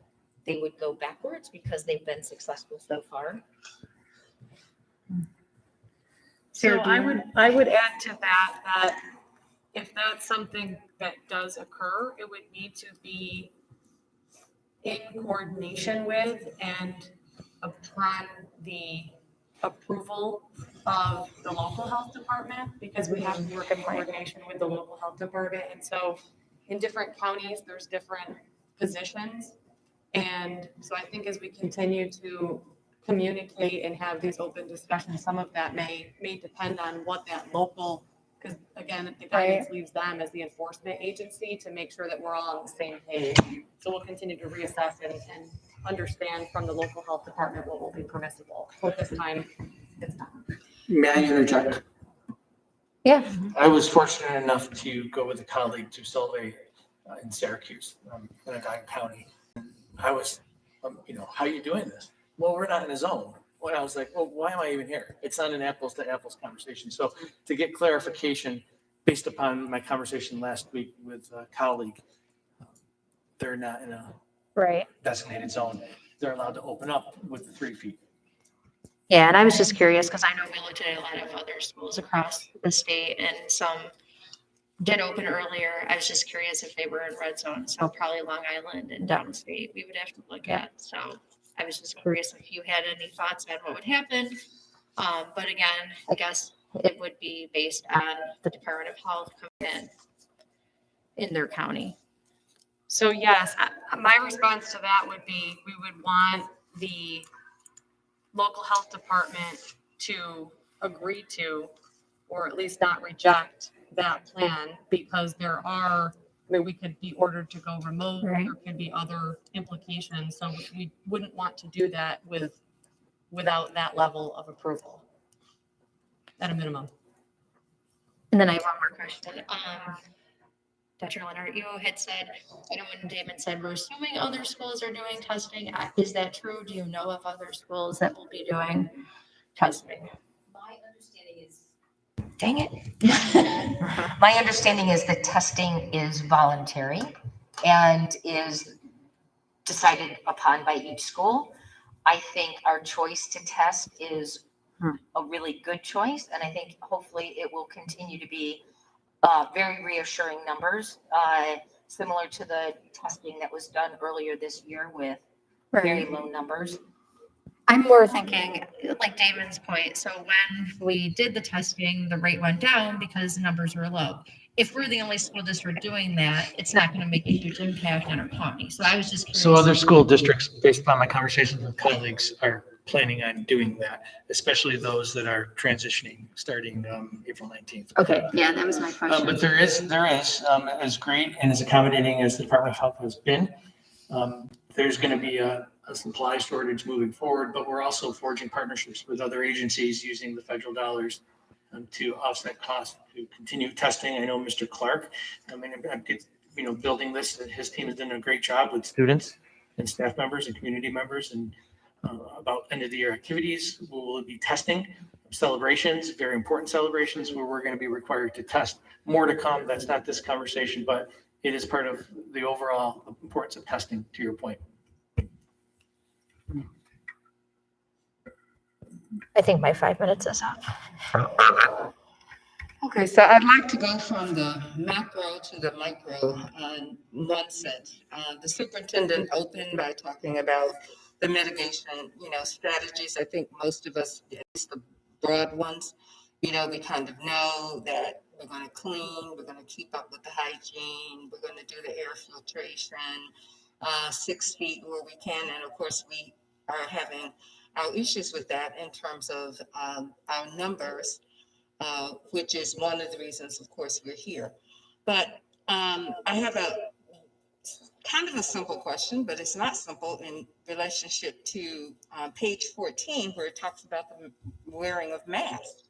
they would go backwards because they've been successful so far. So I would add to that if that's something that does occur, it would need to be in coordination with and upon the approval of the local health department, because we have to work in coordination with the local health department. And so in different counties, there's different positions. And so I think as we continue to communicate and have these open discussions, some of that may depend on what that local, because again, the guidance leaves them as the enforcement agency to make sure that we're all on the same page. So we'll continue to reassess and understand from the local health department what will be permissible. So at this time, it's not. May I interject? Yeah. I was fortunate enough to go with a colleague to Solvay in Syracuse, in Onondaga County. I was, how are you doing this? Well, we're not in a zone. Well, I was like, well, why am I even here? It's not an apples to apples conversation. So to get clarification based upon my conversation last week with a colleague, they're not in a designated zone. They're allowed to open up with the 3 feet. Yeah, and I was just curious because I know we looked at a lot of other schools across the state and some did open earlier. I was just curious if they were in red zone. So probably Long Island and downstate we would have to look at. So I was just curious if you had any thoughts on what would happen. But again, I guess it would be based on the Department of Health coming in their county. So yes, my response to that would be, we would want the local health department to agree to, or at least not reject that plan, because we could be ordered to go remote. Right. There could be other implications. So we wouldn't want to do that without that level of approval at a minimum. And then I have one more question. Dr. Leonard, you had said, I know when Damon said, we're assuming other schools are doing testing. Is that true? Do you know of other schools that will be doing testing? My understanding is, dang it. My understanding is that testing is voluntary and is decided upon by each school. I think our choice to test is a really good choice, and I think hopefully it will continue to be very reassuring numbers, similar to the testing that was done earlier this year with very low numbers. I'm more thinking, like Damon's point, so when we did the testing, the rate went down because the numbers were low. If we're the only school district doing that, it's not going to make a huge impact on our county. So I was just curious. So other school districts, based upon my conversations with colleagues, are planning on doing that, especially those that are transitioning starting April 19th. Okay, yeah, that was my question. But there is, as great and as accommodating as the Department of Health has been, there's going to be a supply shortage moving forward, but we're also forging partnerships with other agencies using the federal dollars to offset costs, to continue testing. I know Mr. Clark, building this, his team has done a great job with students and staff members and community members, and about end of the year activities. We will be testing celebrations, very important celebrations where we're going to be required to test. More to come. That's not this conversation, but it is part of the overall importance of testing, to your point. I think my 5 minutes is up. Okay, so I'd like to go from the macro to the micro on one sense. The superintendent opened by talking about the mitigation, strategies. I think most of us, at least the broad ones, we kind of know that we're going to clean, we're going to keep up with the hygiene, we're going to do the air filtration, 6 feet where we can, and of course we are having our issues with that in terms of our numbers. Which is one of the reasons, of course, we're here. But I have a kind of a simple question, but it's not simple in relationship to page 14, where it talks about the wearing of masks.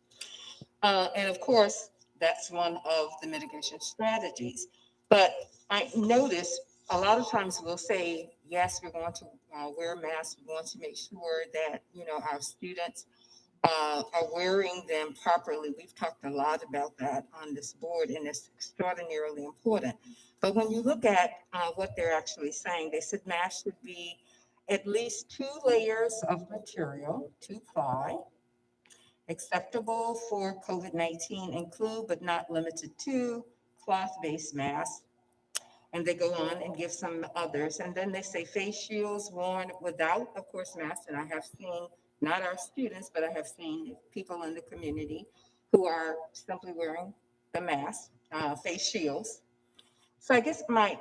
And of course, that's one of the mitigation strategies. But I notice a lot of times we'll say, yes, we're going to wear masks. We want to make sure that, our students are wearing them properly. We've talked a lot about that on this board, and it's extraordinarily important. But when you look at what they're actually saying, they said masks should be at least 2 layers of material, 2-ply, acceptable for COVID-19, include but not limited to cloth-based masks. And they go on and give some others. And then they say face shields worn without, of course, masks. And I have seen, not our students, but I have seen people in the community who are simply wearing the mask, face shields. So I guess my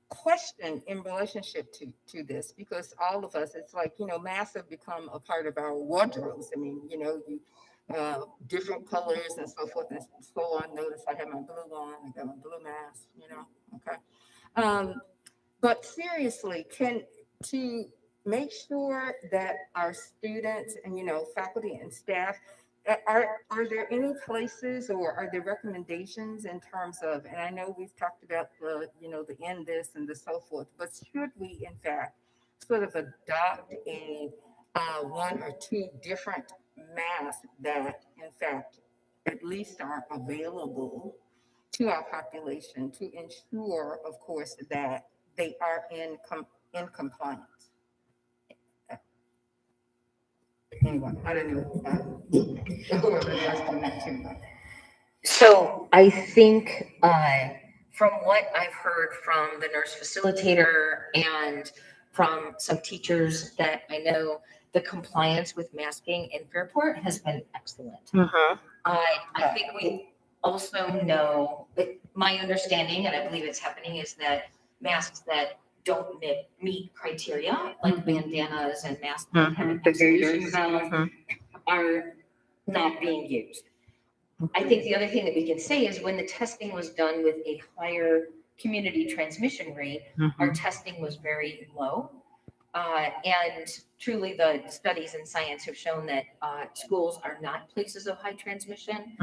question in relationship to this, because all of us, it's like, masks have become a part of our wardrobes. I mean, different colors and so forth and so on. Notice I have my blue on, I got my blue mask, okay. But seriously, to make sure that our students and, faculty and staff, are there any places or are there recommendations in terms of, and I know we've talked about the end this and the so forth, but should we in fact sort of adopt a 1 or 2 different masks that in fact at least are available to our population to ensure, of course, that they are in compliance. Anyway, I don't know whoever is asking that too. So I think from what I've heard from the nurse facilitator and from some teachers that I know, the compliance with masking in Fairport has been excellent. I think we also know, my understanding, and I believe it's happening, is that masks that don't meet criteria, like bandanas and masks that have an exhalation valve, are not being used. I think the other thing that we can say is when the testing was done with a higher community transmission rate, our testing was very low. And truly the studies in science have shown that schools are not places of high transmission.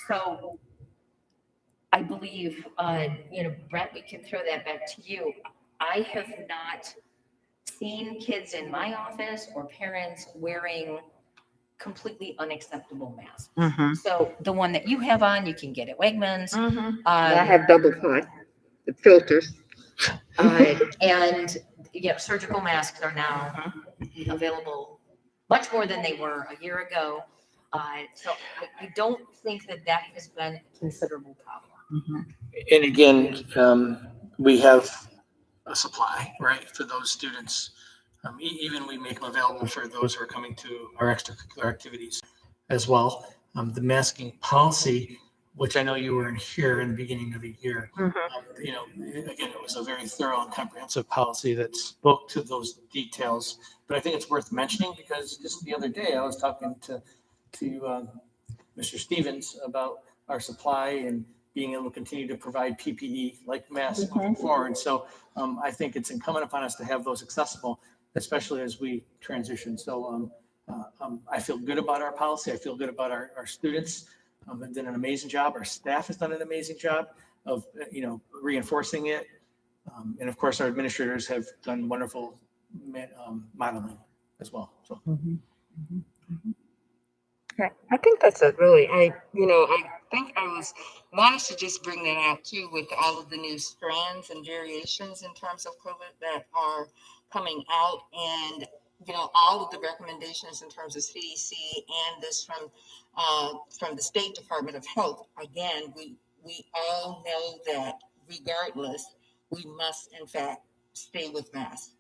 So I believe, Brett, we can throw that back to you. I have not seen kids in my office or parents wearing completely unacceptable masks. So the one that you have on, you can get at Wegmans. I have double-ply, the filters. And surgical masks are now available much more than they were a year ago. So I don't think that has been a considerable problem. And again, we have a supply, right, for those students. Even we make them available for those who are coming to our extracurricular activities as well. The masking policy, which I know you were in here in the beginning of the year, again, it was a very thorough and comprehensive policy that spoke to those details. But I think it's worth mentioning because just the other day I was talking to Mr. Stevens about our supply and being able to continue to provide PPE like masks moving forward. So I think it's incumbent upon us to have those accessible, especially as we transition. So I feel good about our policy. I feel good about our students. Have done an amazing job. Our staff has done an amazing job of reinforcing it. And of course, our administrators have done wonderful modeling as well. So. Okay. I think that's a really, think wanted to just bring that out too with all of the new strands and variations in terms of COVID that are coming out, and all of the recommendations in terms of CDC and this from the State Department of Health. Again, we all know that regardless, we must in fact stay with masks.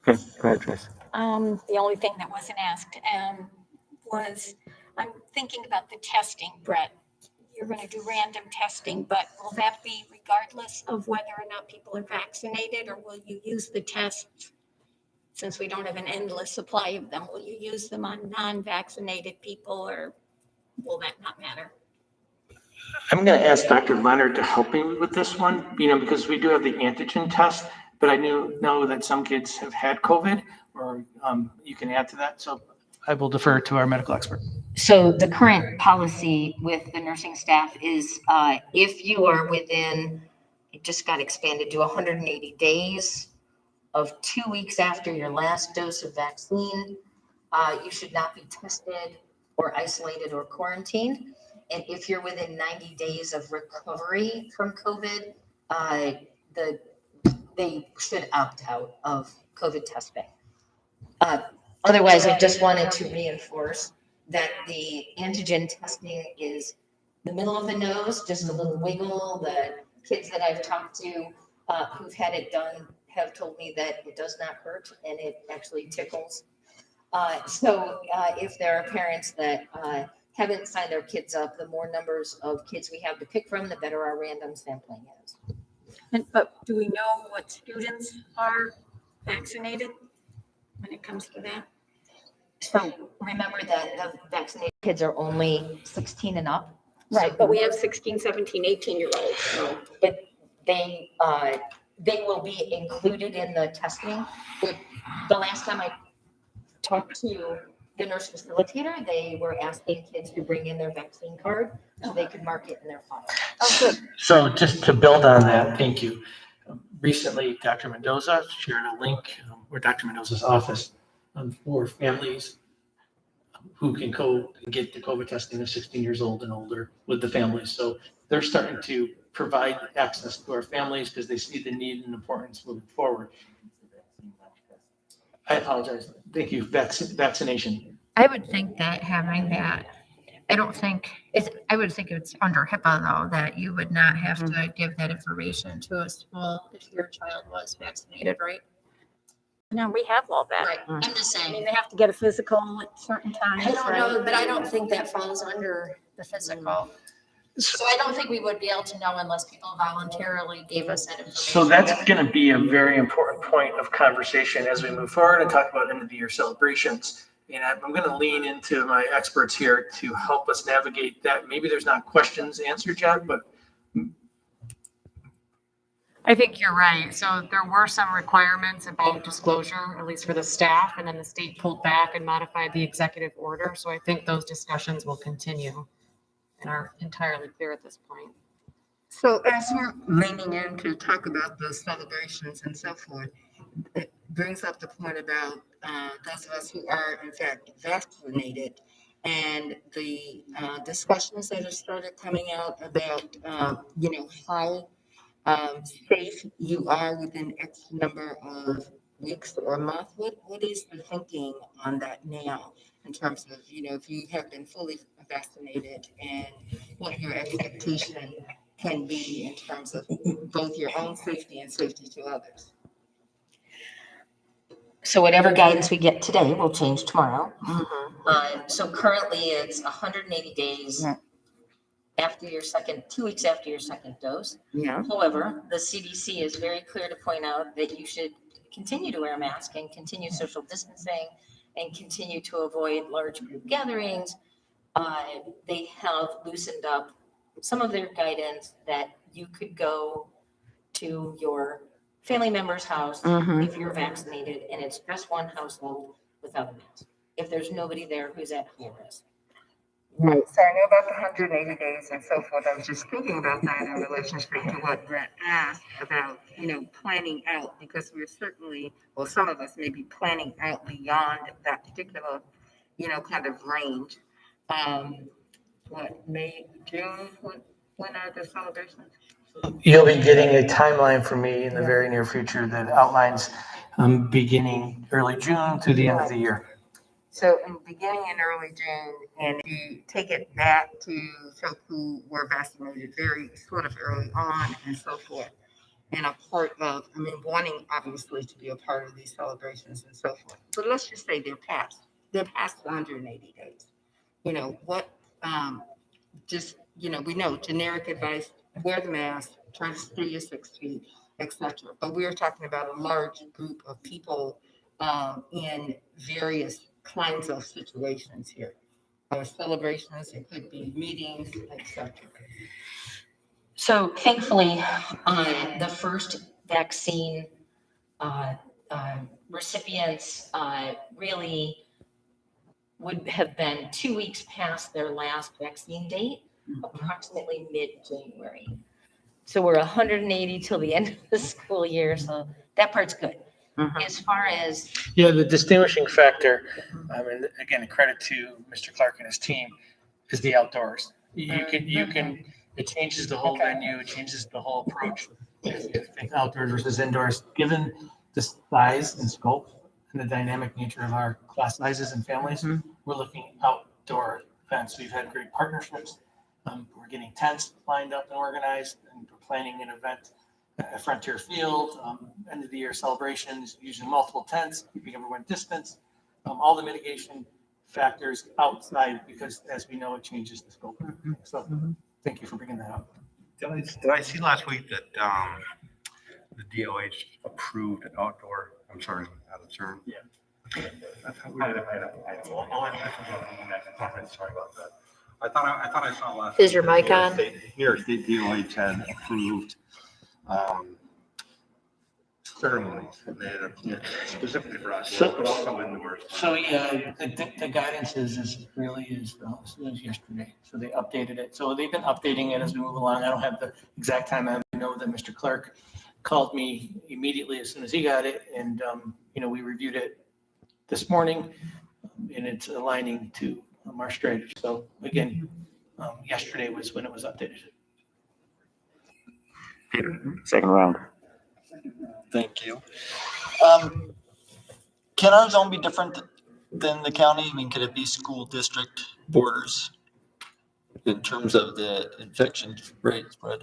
Okay, go ahead, Trace. The only thing that wasn't asked was, I'm thinking about the testing, Brett. You're going to do random testing, but will that be regardless of whether or not people are vaccinated, or will you use the tests, since we don't have an endless supply of them, will you use them on non-vaccinated people, or will that not matter? I'm going to ask Dr. Leonard to help me with this one, because we do have the antigen test, but I know that some kids have had COVID, or you can add to that. So I will defer to our medical expert. So the current policy with the nursing staff is if you are within, it just got expanded to 180 days of 2 weeks after your last dose of vaccine, you should not be tested or isolated or quarantined. And if you're within 90 days of recovery from COVID, they should opt out of COVID testing. Otherwise, I just wanted to reinforce that the antigen testing is the middle of the nose, just a little wiggle. The kids that I've talked to who've had it done have told me that it does not hurt and it actually tickles. So if there are parents that haven't signed their kids up, the more numbers of kids we have to pick from, the better our random sampling is. But do we know what students are vaccinated when it comes to that? So remember that the vaccinated kids are only 16 and up. Right, but we have 16, 17, 18-year-olds. So. But they will be included in the testing. The last time I talked to the nurse facilitator, they were asking kids to bring in their vaccine card so they could mark it in their file. Oh, good. So just to build on that, thank you. Recently, Dr. Mendoza shared a link with Dr. Mendoza's office for families who can go and get the COVID testing of 16 years old and older with the families. So they're starting to provide access to our families because they see the need and importance moving forward. I apologize. Thank you. Vaccination. I would think that having that, I would think it's under HIPAA though, that you would not have to give that information to a school if your child was vaccinated, right? No, we have all that. Right, I'm just I mean, saying, they have to get a physical at certain times. I don't right? know, but I don't think that falls under The physical. So I don't think we would be able to know unless people voluntarily gave us that information. So that's going to be a very important point of conversation as we move forward and talk about end of the year celebrations. And I'm going to lean into my experts here to help us navigate that. Maybe there's not questions answered yet, but I think you're right. So there were some requirements about disclosure, at least for the staff, and then the state pulled back and modified the executive order. So I think those discussions will continue and are entirely clear at this point. So as we're leaning in to talk about the celebrations and so forth, it brings up the point about those of us who are in fact vaccinated and the discussions that have started coming out about, how safe you are within X number of weeks or months. What is the thinking on that now in terms of, if you have been fully vaccinated and what your expectation can be in terms of both your own safety and safety to others? So whatever guidance we get today will change tomorrow. So currently it's 180 days after your 2 weeks after your second dose. Yeah. However, the CDC is very clear to point out that you should continue to wear a mask and continue social distancing and continue to avoid large group gatherings. They have loosened up some of their guidance that you could go to your family member's house if you're vaccinated and it's just one household without a mask. If there's nobody there who's at high risk. Right, so I know about the 180 days and so forth. I was just thinking about that in relationship to what Brett asked about, planning out, because we're certainly, well, some of us may be planning out beyond that particular, kind of range. What, May, June, when are the celebrations? You'll be getting a timeline from me in the very near future that outlines beginning early June to the end of the year. So in beginning in early June, and you take it back to folk who were vaccinated very sort of early on and so forth. And a part of, wanting obviously to be a part of these celebrations and so forth. But let's just say they're past 180 days. We know generic advice, wear the mask, try to stay your 6 feet, etc. But we are talking about a large group of people in various kinds of situations here. Celebrations, it could be meetings, etc. So thankfully, the first vaccine recipients really would have been 2 weeks past their last vaccine date, approximately mid-January. So we're 180 till the end of the school year, so that part's good. As far as Yeah, the distinguishing factor, and again, credit to Mr. Clark and his team, is the outdoors. You can, it changes the whole venue, it changes the whole approach. If you think outdoors versus indoors, given the size and scope and the dynamic nature of our class sizes and families, we're looking outdoor events. We've had great partnerships. We're getting tents lined up and organized, and we're planning an event at Frontier Field, end of the year celebrations, using multiple tents, keeping everyone distance, all the mitigation factors outside, because as we know, it changes the scope. So thank you for bringing that up. Did I see last week that the DOH approved an outdoor, I'm sorry, out of turn? Yeah. Sorry about that. I thought I saw last. Is your mic on? New York State DOH had approved ceremonies. They had approved specifically for us, but also indoors. So yeah, the guidance is really as soon as yesterday. So they updated it. So they've been updating it as we move along. I don't have the exact time. I know that Mr. Clark called me immediately as soon as he got it, and we reviewed it this morning, and it's aligning to our strategy. So again, yesterday was when it was updated. Second round. Thank you. Can our zone be different than the county? I mean, could it be school district borders in terms of the infection rate spread?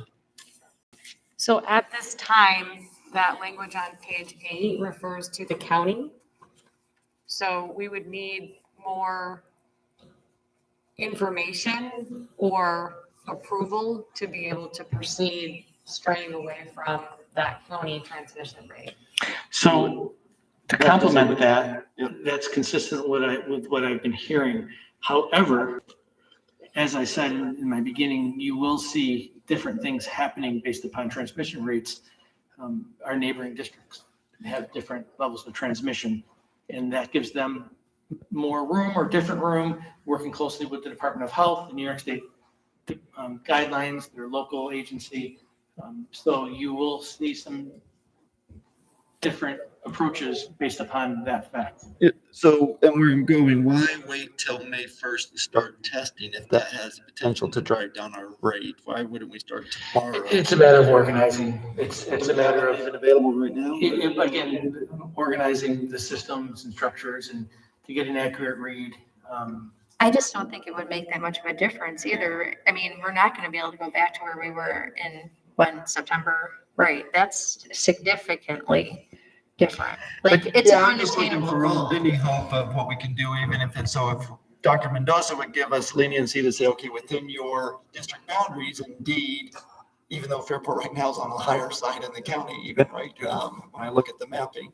So at this time, that language on page 8 refers to the county. So we would need more information or approval to be able to proceed straying away from that county transmission rate. So to complement that, that's consistent with what I've been hearing. However, as I said in my beginning, you will see different things happening based upon transmission rates. Our neighboring districts have different levels of transmission, and that gives them more room or different room, working closely with the Department of Health, the New York State guidelines, their local agency. So you will see some different approaches based upon that fact. So, and we're going, why wait till May 1st to start testing if that has the potential to drive down our rate? Why wouldn't we start tomorrow? It's a matter of organizing. It's a matter Is of, it available right now? again, organizing the systems and structures and to get an accurate read. I just don't think it would make that much of a difference either. I mean, we're not going to be able to go back to where we were in September, right? That's significantly different. Like, it's I'm just looking for unattainable. any hope of what we can do, even if it's, so if Dr. Mendoza would give us leniency to say, okay, within your district boundaries, indeed, even though Fairport right now is on the higher side in the county, even right, when I look at the mapping.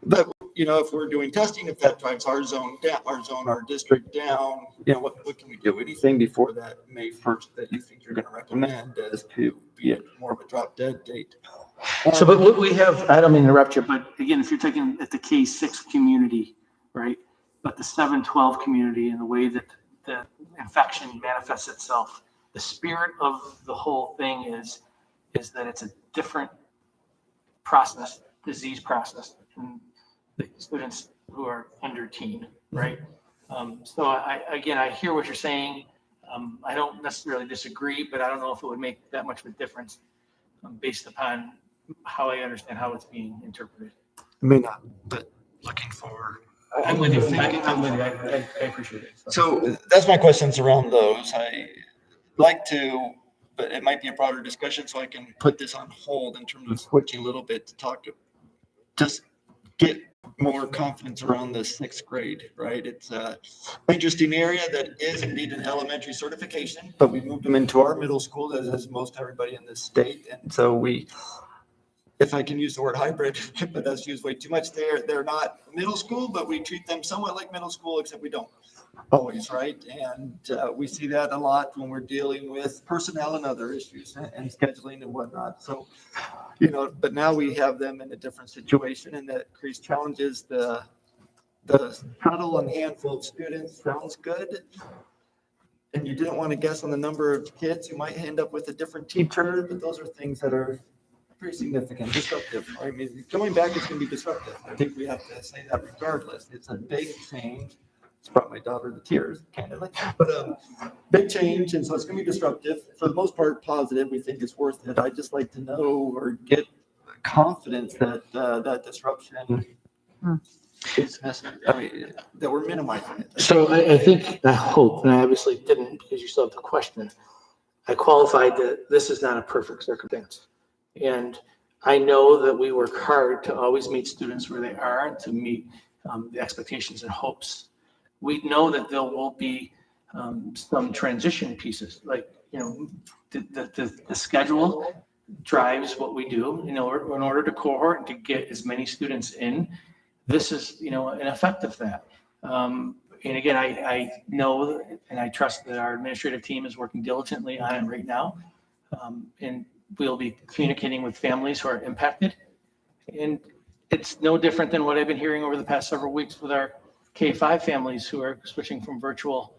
But, if we're doing testing, if that drives our zone down, our district down, what can we do? Anything before that May 1st that you think you're going to recommend as to be it more of a drop dead date? So, but what we have, I don't mean to interrupt you, but again, if you're taking at the K6 community, right? But the 712 community and the way that the infection manifests itself. The spirit of the whole thing is that it's a different process, disease process, in the students who are under teen, right? So I hear what you're saying. I don't necessarily disagree, but I don't know if it would make that much of a difference based upon how I understand how it's being interpreted. It may not, but looking forward. I'm with you. I'm with you. I appreciate it. So that's my questions around those. I like to, but it might be a broader discussion, so I can put this on hold in terms of switching a little bit to talk to, just get more confidence around the sixth grade, right? It's an interesting area that is indeed an elementary certification, but we moved them into our middle school, as has most everybody in this state. And so we, if I can use the word hybrid, but that's used way too much. They're not middle school, but we treat them somewhat like middle school, except we don't always, right? And we see that a lot when we're dealing with personnel and other issues and scheduling and whatnot. So, but now we have them in a different situation, and that creates challenges. The shuttle and handful of students sounds good. And you didn't want to guess on the number of kids who might end up with a different teacher, but those are things that are pretty significant, disruptive. I mean, coming back is going to be disruptive. I think we have to say that regardless. It's a big change. It's brought my daughter to tears, candidly, but big change. And so it's going to be disruptive. For the most part, positive. We think it's worth it. I'd just like to know or get confidence that that disruption is necessary. I mean, that we're minimizing it. So I think, I hope, and I obviously didn't because you still have the question, I qualified that this is not a perfect circumstance. And I know that we work hard to always meet students where they are, to meet the expectations and hopes. We know that there will be some transition pieces, like, the schedule drives what we do, in order to cohort and to get as many students in. This is, an effect of that. And again, I know and I trust that our administrative team is working diligently on it right now. And we'll be communicating with families who are impacted. And it's no different than what I've been hearing over the past several weeks with our K-5 families who are switching from virtual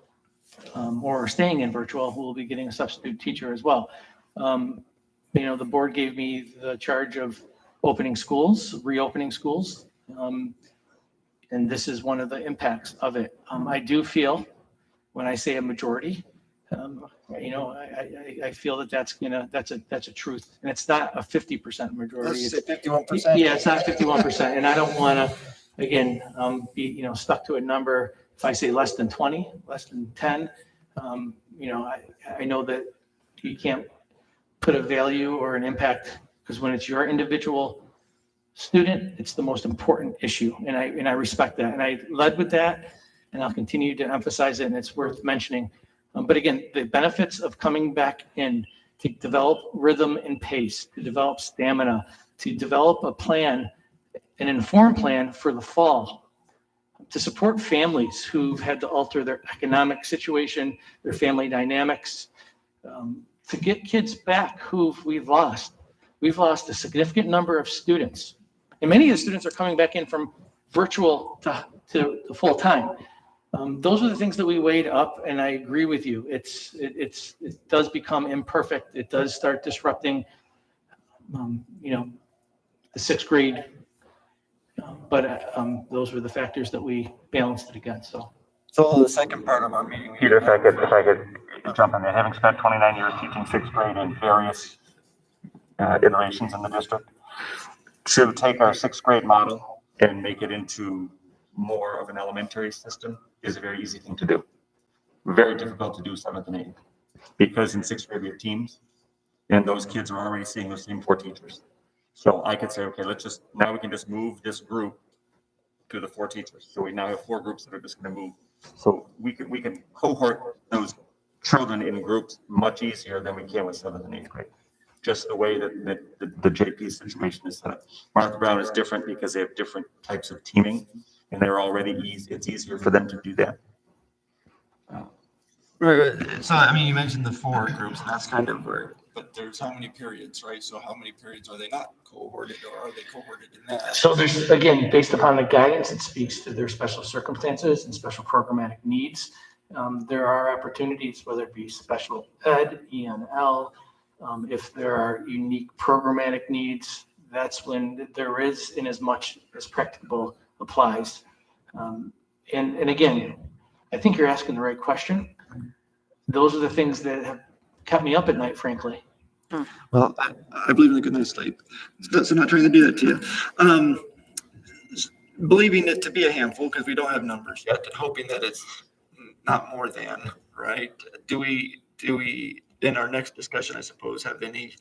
or staying in virtual, who will be getting a substitute teacher as well. The board gave me the charge of reopening schools. And this is one of the impacts of it. I do feel, when I say a majority, I feel that's a truth, and it's not a 50% majority. Let's say 51%. Yeah, it's not 51%, and I don't want to, again, be stuck to a number. If I say less than 20, less than 10, I know that you can't put a value or an impact, because when it's your individual student, it's the most important issue, and I respect that, and I led with that, and I'll continue to emphasize it, and it's worth mentioning. But again, the benefits of coming back in to develop rhythm and pace, to develop stamina, to develop a plan, an informed plan for the fall, to support families who've had to alter their economic situation, their family dynamics, to get kids back who we've lost. We've lost a significant number of students. And many of the students are coming back in from virtual to full time. Those are the things that we weighed up, and I agree with you. It does become imperfect. It does start disrupting, the sixth grade. But those were the factors that we balanced it against. So the second part of our meeting. Peter, if I could jump in there, having spent 29 years teaching sixth grade in various iterations in the district, to take our sixth grade model and make it into more of an elementary system is a very easy thing to do. Very difficult to do seventh and eighth, because in sixth grade we have teams, and those kids are already seeing those same four teachers. So I could say, okay, now we can just move this group to the four teachers. So we now have four groups that are just going to move. So we can cohort those children in groups much easier than we can with seventh and eighth grade. Just the way that the JP situation is set up. Martha Brown is different because they have different types of teaming, and they're already easy. It's easier for them to do that. Right. So, I mean, you mentioned the four groups, and that's kind of where, but there's how many periods, right? So how many periods are they not cohorted, or are they cohorted in that? So there's, again, based upon the guidance, it speaks to their special circumstances and special programmatic needs. There are opportunities, whether it be special ed, ENL, if there are unique programmatic needs, that's when there is, in as much as practicable applies. And again, I think you're asking the right question. Those are the things that have kept me up at night, frankly. Well, I believe in the goodness of sleep. So I'm not trying to do that to you. Believing it to be a handful because we don't have numbers yet, and hoping that it's not more than, right? Do we, in our next discussion, I suppose, have any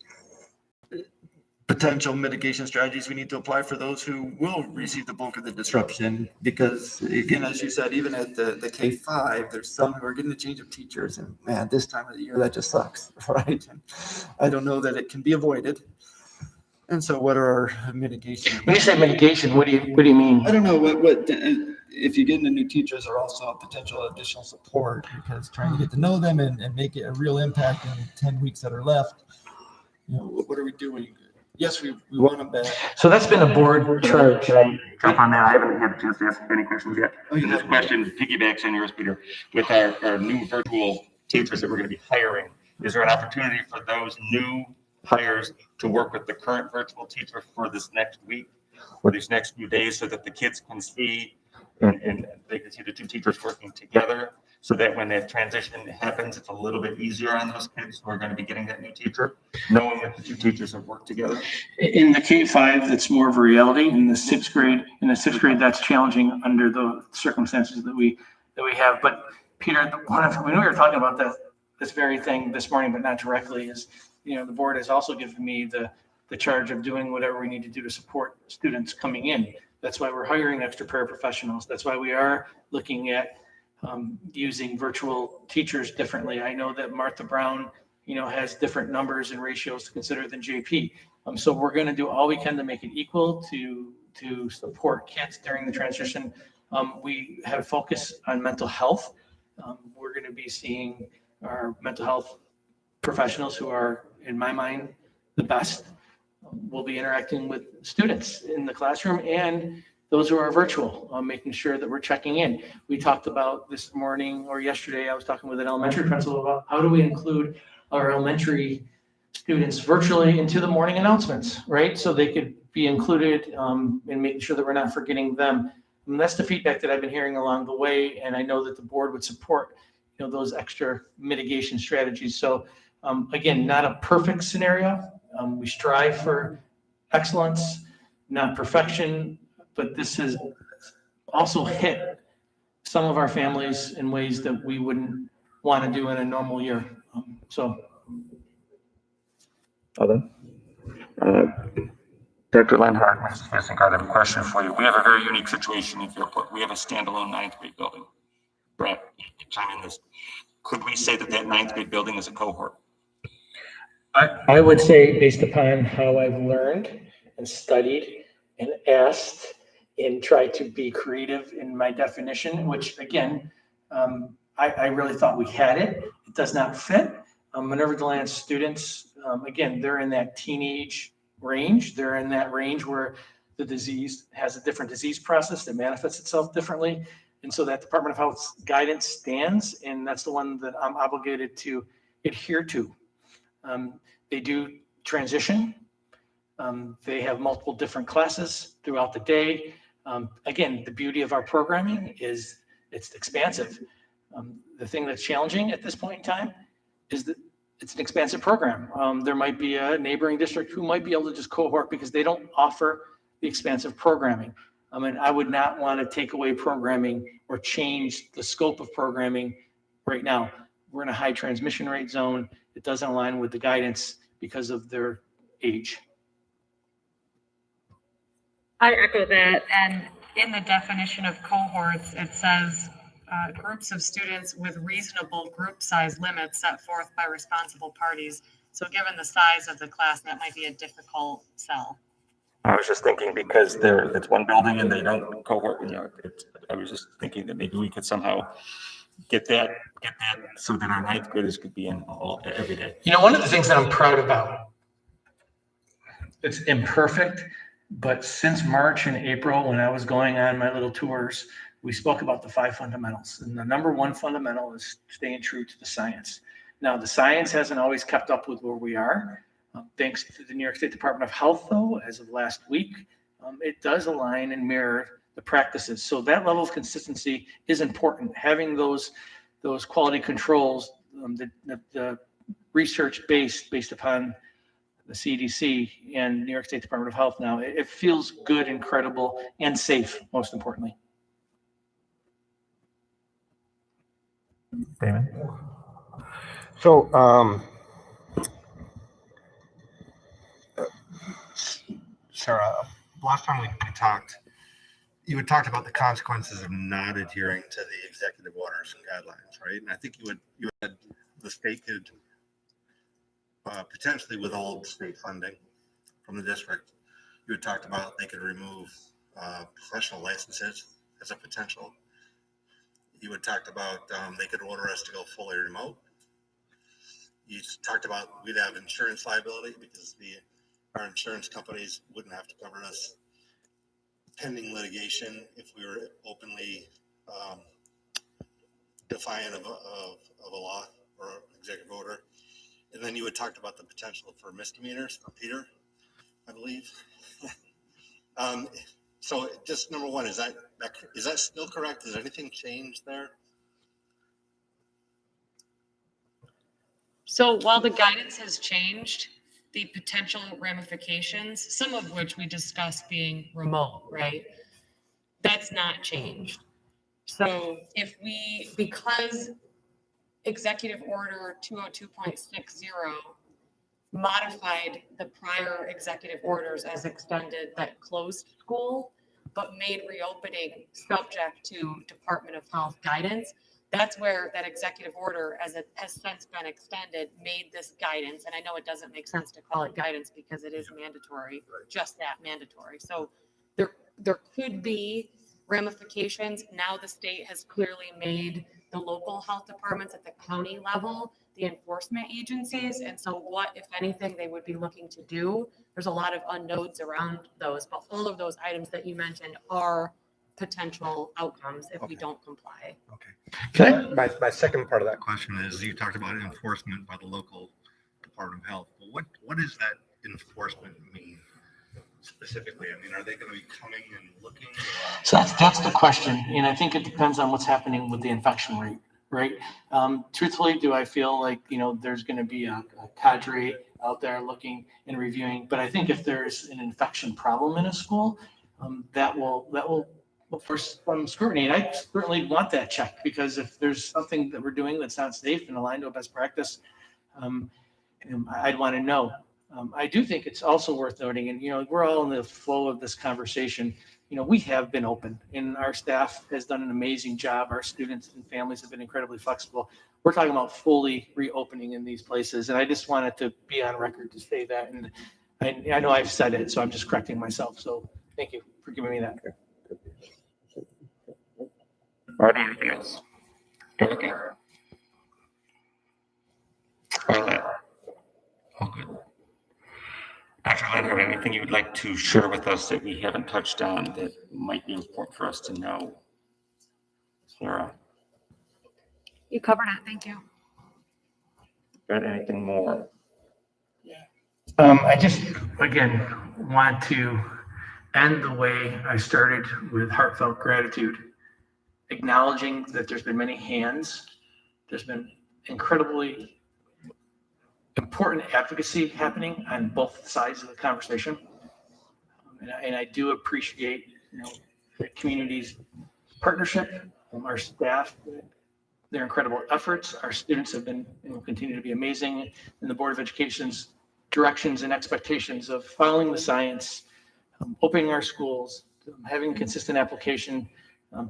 potential mitigation strategies we need to apply for those who will receive the bulk of the disruption? Because again, as you said, even at the K-5, there's some who are getting a change of teachers, and man, this time of the year, that just sucks, right? And I don't know that it can be avoided. And so what are our mitigation? When you say mitigation, what do you mean? I don't know what, if you get into new teachers are also potential additional support, because trying to get to know them and make it a real impact in 10 weeks that are left, you know, what are we doing? Yes, we want them back. So that's been a board charge. Jump on that. I haven't had a chance to ask any questions yet. Oh, you And this haven't? question piggybacks on yours, Peter, with our new virtual teachers that we're going to be hiring. Is there an opportunity for those new hires to work with the current virtual teacher for this next week or these next few days so that the kids can see and they can see the two teachers working together, so that when that transition happens, it's a little bit easier on those kids who are going to be getting that new teacher, knowing that the two teachers have worked together? In the K-5, that's more of a reality. In the sixth grade, that's challenging under the circumstances that we have. But Peter, when we were talking about this very thing this morning, but not directly, is, you know, the board has also given me the charge of doing whatever we need to do to support students coming in. That's why we're hiring extra paraprofessionals. That's why we are looking at using virtual teachers differently. I know that Martha Brown, you know, has different numbers and ratios to consider than JP. So we're going to do all we can to make it equal to support kids during the transition. We have focus on mental health. We're going to be seeing our mental health professionals who are, in my mind, the best. We'll be interacting with students in the classroom and those who are virtual, making sure that we're checking in. We talked about this morning or yesterday, I was talking with an elementary principal about how do we include our elementary students virtually into the morning announcements, right? So they could be included in making sure that we're not forgetting them. And that's the feedback that I've been hearing along the way. And I know that the board would support, you know, those extra mitigation strategies. So again, not a perfect scenario. We strive for excellence, not perfection, but this has also hit some of our families in ways that we wouldn't want to do in a normal year. Other? Dr. Lenhart, Mrs. Kissingard, I have a question for you. We have a very unique situation in Fairport. We have a standalone ninth grade building. Brett, you can chime in this. Could we say that ninth grade building is a cohort? I would say, based upon how I've learned and studied and asked and tried to be creative in my definition, which again, I really thought we had it. It does not fit. Minerva Deland students, again, they're in that teenage range. They're in that range where the disease has a different disease process that manifests itself differently. And so that Department of Health's guidance stands, and that's the one that I'm obligated to adhere to. They do transition. They have multiple different classes throughout the day. Again, the beauty of our programming is it's expansive. The thing that's challenging at this point in time is that it's an expansive program. There might be a neighboring district who might be able to just cohort because they don't offer the expansive programming. I mean, I would not want to take away programming or change the scope of programming right now. We're in a high transmission rate zone. It doesn't align with the guidance because of their age. I echo that. And in the definition of cohorts, it says groups of students with reasonable group size limits set forth by responsible parties. So given the size of the class, that might be a difficult sell. I was just thinking because it's one building and they don't cohort, you know, I was just thinking that maybe we could somehow get that so that our ninth graders could be in every day. You know, one of the things that I'm proud about, it's imperfect, but since March and April, when I was going on my little tours we spoke about the 5 fundamentals. And the number one fundamental is staying true to the science. Now, the science hasn't always kept up with where we are. Thanks to the New York State Department of Health, though, as of last week, it does align and mirror the practices. So that level of consistency is important. Having those quality controls, the research based upon the CDC and New York State Department of Health now, it feels good and credible and safe, most importantly. Damon? So, Sarah, last time we talked, you had talked about the consequences of not adhering to the executive orders and guidelines, right? And I think you had the state could potentially withhold state funding from the district. You had talked about they could remove professional licenses as a potential. You had talked about they could order us to go fully remote. You talked about we'd have insurance liability because our insurance companies wouldn't have to cover us pending litigation if we were openly defiant of a law or executive order. And then you had talked about the potential for misdemeanors for Peter, I believe. So just number one, is that still correct? Has anything changed there? So while the guidance has changed, the potential ramifications, some of which we discussed being remote, right? That's not changed. So because Executive Order 202.60 modified the prior executive orders as extended that closed school, but made reopening subject to Department of Health guidance. That's where that executive order, as it has since been extended, made this guidance. And I know it doesn't make sense to call it guidance because it is mandatory, just that mandatory. So there could be ramifications. Now the state has clearly made the local health departments at the county level the enforcement agencies. And so what, if anything, they would be looking to do? There's a lot of unknowns around those, but all of those items that you mentioned are potential outcomes if we don't comply. Okay. My second part of that question is you talked about enforcement by the local Department of Health. But what does that enforcement mean specifically? I mean, are they going to be coming and looking? So that's the question. And I think it depends on what's happening with the infection rate, right? Truthfully, do I feel like, there's going to be a cadre out there looking and reviewing? But I think if there's an infection problem in a school, that will force some scrutiny. And I certainly want that checked, because if there's something that we're doing that's not safe and aligned to a best practice, I'd want to know. I do think it's also worth noting, and we're all in the flow of this conversation. We have been open, and our staff has done an amazing job. Our students and families have been incredibly flexible. We're talking about fully reopening in these places, and I just wanted to be on record to say that. And I know I've said it, so I'm just correcting myself. So thank you for giving me that. Marty, anything else? Okay. All good. Dr. Leonard, anything you would like to share with us that we haven't touched on that might be important for us to know? Sarah? You covered it. Thank you. Got anything more? I just, again, want to end the way I started, with heartfelt gratitude, acknowledging that there's been many hands. There's been incredibly important advocacy happening on both sides of the conversation. And I do appreciate, the community's partnership, our staff, their incredible efforts. Our students have been and will continue to be amazing, and the Board of Education's directions and expectations of following the science, opening our schools, having consistent application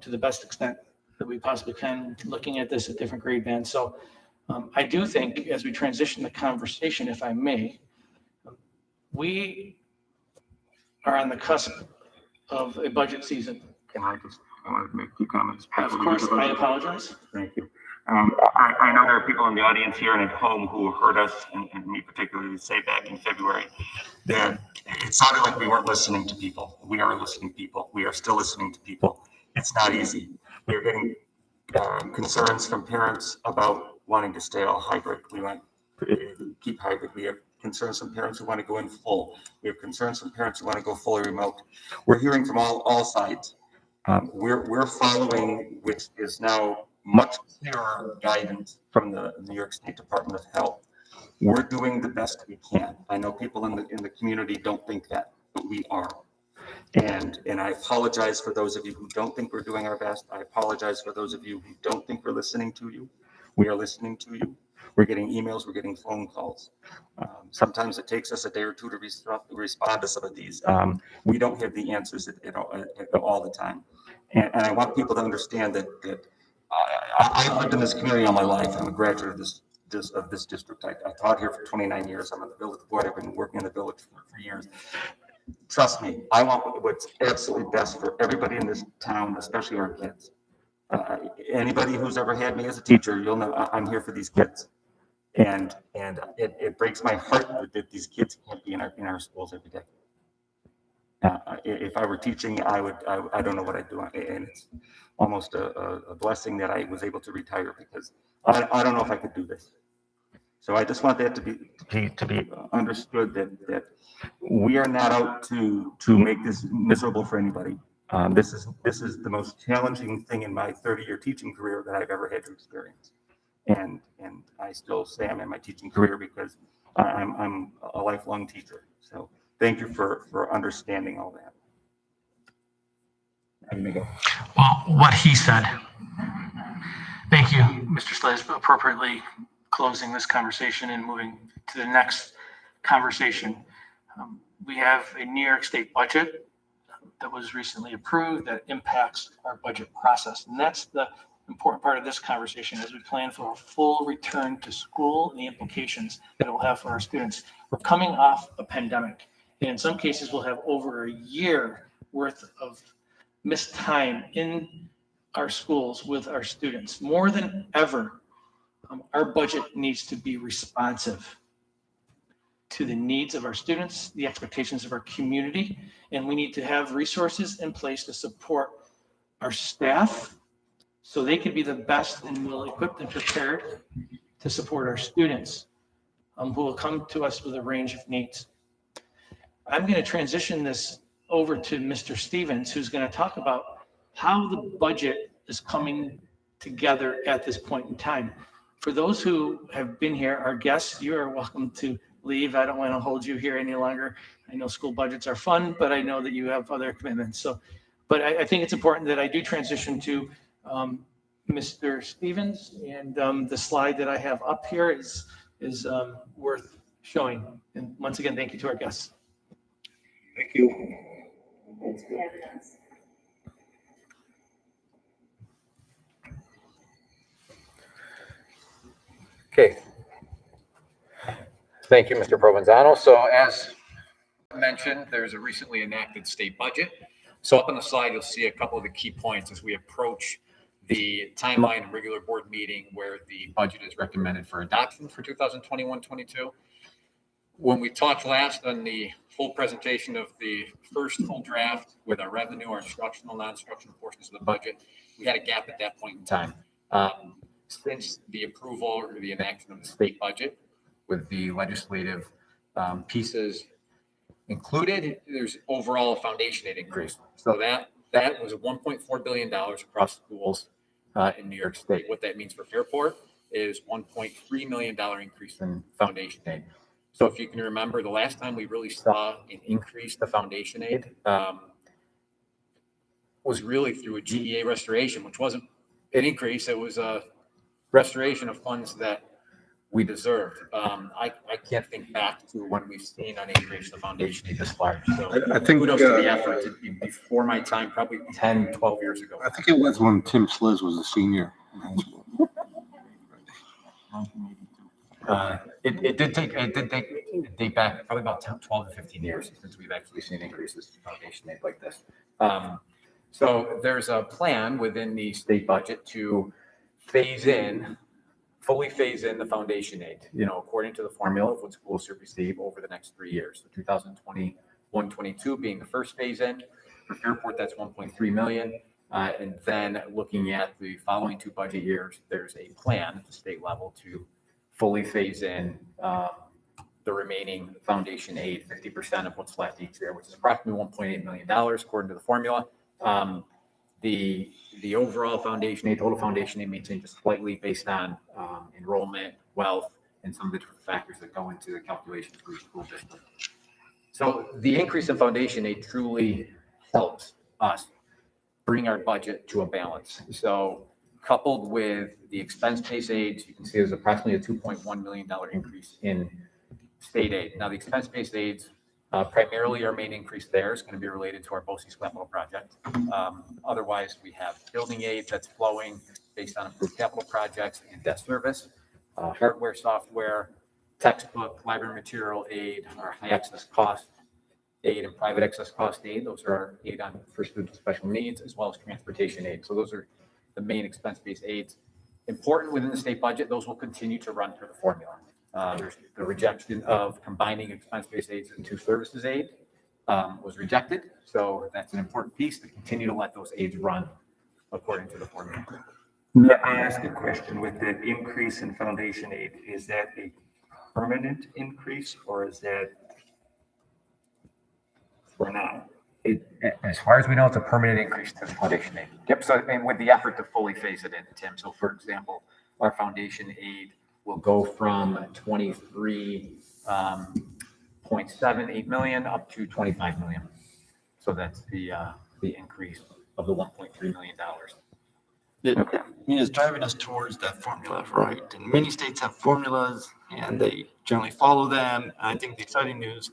to the best extent that we possibly can, looking at this at different grade bands. So I do think, as we transition the conversation, if I may, we are on the cusp of a budget season. Can I just make a few comments? Of course, I apologize. Thank you. I know there are people in the audience here and at home who heard us, and me particularly, say back in February that it sounded like we weren't listening to people. We are listening to people. We are still listening to people. It's not easy. We're getting concerns from parents about wanting to stay all hybrid. We want to keep hybrid. We have concerns from parents who want to go in full. We have concerns from parents who want to go fully remote. We're hearing from all sides. We're following, which is now much clearer guidance from the New York State Department of Health. We're doing the best we can. I know people in the community don't think that, but we are. And I apologize for those of you who don't think we're doing our best. I apologize for those of you who don't think we're listening to you. We are listening to you. We're getting emails, we're getting phone calls. Sometimes it takes us a day or two to respond to some of these. We don't have the answers all the time. And I want people to understand that I've lived in this community all my life. I'm a graduate of this district. I taught here for 29 years. I'm on the village board. I've been working in the village for years. Trust me, I want what's absolutely best for everybody in this town, especially our kids. Anybody who's ever had me as a teacher, you'll know I'm here for these kids. And it breaks my heart that these kids can't be in our schools every day. If I were teaching, I don't know what I'd do. And it's almost a blessing that I was able to retire, because I don't know if I could do this. So I just want that to be understood, that we are not out to make this miserable for anybody. This is the most challenging thing in my 30-year teaching career that I've ever had to experience. And I still say I'm in my teaching career because I'm a lifelong teacher. So thank you for understanding all that. I'm gonna go. Well, what he said. Thank you, Mr. Slays, for appropriately closing this conversation and moving to the next conversation. We have a New York State budget that was recently approved that impacts our budget process. And that's the important part of this conversation as we plan for a full return to school and the implications that it will have for our students. We're coming off a pandemic, and in some cases we'll have over a year worth of missed time in our schools with our students. More than ever, our budget needs to be responsive to the needs of our students, the expectations of our community, and we need to have resources in place to support our staff so they can be the best and well equipped and prepared to support our students, who will come to us with a range of needs. I'm going to transition this over to Mr. Stevens, who's going to talk about how the budget is coming together at this point in time. For those who have been here, our guests, you are welcome to leave. I don't want to hold you here any longer. I know school budgets are fun, but I know that you have other commitments. So, but I think it's important that I do transition to Mr. Stevens, and the slide that I have up here is worth showing. And once again, thank you to our guests. Thank you. Okay. Thank you, Mr. Provenzano. So as mentioned, there's a recently enacted state budget. So up on the slide, you'll see a couple of the key points as we approach the timeline and regular board meeting where the budget is recommended for adoption for 2021-22. When we talked last on the full presentation of the first full draft with our revenue, our instructional, non-instructional portions of the budget, we had a gap at that point in time. Since the approval or the enactment of the state budget with the legislative pieces included, there's overall a foundation aid increase. So that was $1.4 billion across schools in New York State. What that means for Fairport is $1.3 million increase in foundation aid. So if you can remember, the last time we really saw an increase to foundation aid was really through a GEA restoration, which wasn't an increase. It was a restoration of funds that we deserved. I can't think back to when we've seen an increase to foundation aid this large. So I think kudos to the effort to be before my time, probably 10, 12 years ago. I think it was when Tim Sliz was a senior. It did date back probably about 12 to 15 years since we've actually seen increases to foundation aid like this. So there's a plan within the state budget to fully phase in the foundation aid, according to the formula of what schools should receive over the next 3 years. So 2021-22 being the first phase in. For Fairport, that's $1.3 million. And then looking at the following 2 budget years, there's a plan at the state level to fully phase in the remaining foundation aid, 50% of what's left each year, which is approximately $1.8 million according to the formula. The overall foundation aid, total foundation aid may change just slightly based on enrollment, wealth, and some of the different factors that go into the calculations for each school district. So the increase in foundation aid truly helps us bring our budget to a balance. So coupled with the expense-based aids, you can see there's approximately a $2.1 million increase in state aid. Now, the expense-based aids, primarily our main increase there is going to be related to our BOCES capital project. Otherwise, we have building aid that's flowing based on approved capital projects and debt service, hardware, software, textbook, library material aid, our high excess cost aid and private excess cost aid. Those are our aid for students with special needs, as well as transportation aid. So those are the main expense-based aids. Important within the state budget, those will continue to run through the formula. There's the rejection of combining expense-based aids into services aid was rejected. So that's an important piece to continue to let those aids run according to the formula. May I ask a question? With the increase in foundation aid, is that a permanent increase or is that for now? As far as we know, it's a permanent increase to the foundation aid. Yep. So, and with the effort to fully phase it in, Tim. So, for example, our foundation aid will go from 23.78 million up to 25 million. So that's the increase of the $1.3 million. Okay. It's driving us towards that formula, right? And many states have formulas and they generally follow them. I think the exciting news,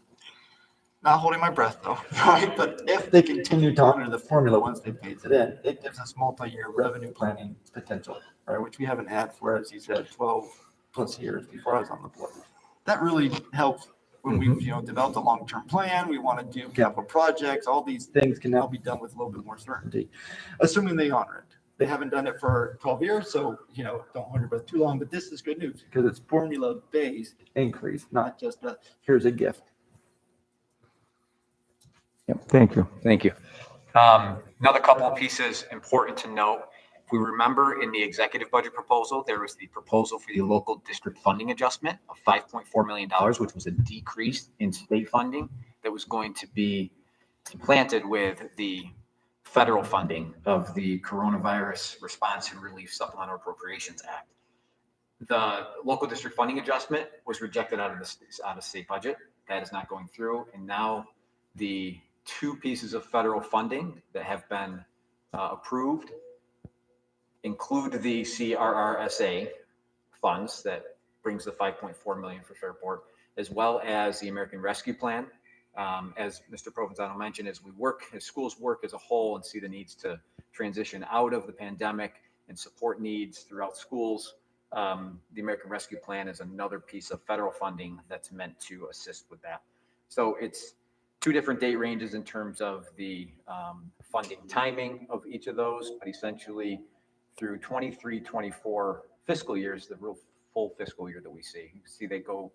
not holding my breath though, right? But if they continue to honor the formula once they phase it in, it gives us multi-year revenue planning potential, right? Which we haven't had for, as you said, 12 plus years before I was on the board. That really helps when we've developed a long-term plan. We want to do capital projects. All these things can now be done with a little bit more certainty, assuming they honor it. They haven't done it for 12 years, so don't hold your breath too long. But this is good news because it's formula-based increase, not just here's a gift. Yep. Thank you. Thank you. Another couple of pieces important to note. If we remember in the executive budget proposal, there was the proposal for the local district funding adjustment of $5.4 million, which was a decrease in state funding that was going to be supplanted with the federal funding of the Coronavirus Response and Relief Supplemental Appropriations Act. The local district funding adjustment was rejected out of the state budget. That is not going through. And now the 2 pieces of federal funding that have been approved include the CRRSA funds that brings the $5.4 million for Fairport, as well as the American Rescue Plan. As Mr. Provenzano mentioned, as schools work as a whole and see the needs to transition out of the pandemic and support needs throughout schools, the American Rescue Plan is another piece of federal funding that's meant to assist with that. So it's 2 different date ranges in terms of the funding timing of each of those, but essentially through 23-24 fiscal years, the real full fiscal year that we see. You can see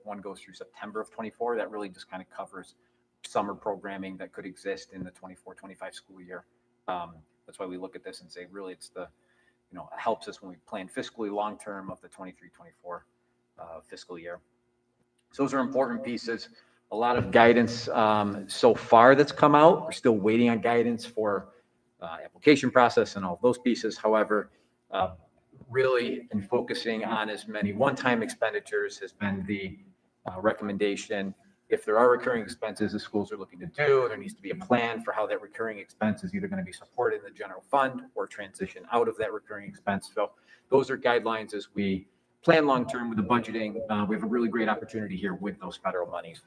one goes through September of 24. That really just kind of covers summer programming that could exist in the 24-25 school year. That's why we look at this and say, really, it's it helps us when we plan fiscally long-term of the 23-24 fiscal year. So those are important pieces. A lot of guidance so far that's come out. We're still waiting on guidance for application process and all of those pieces. However, really in focusing on as many one-time expenditures has been the recommendation. If there are recurring expenses the schools are looking to do, there needs to be a plan for how that recurring expense is either going to be supported in the general fund or transition out of that recurring expense. So those are guidelines as we plan long-term with the budgeting. We have a really great opportunity here with those federal monies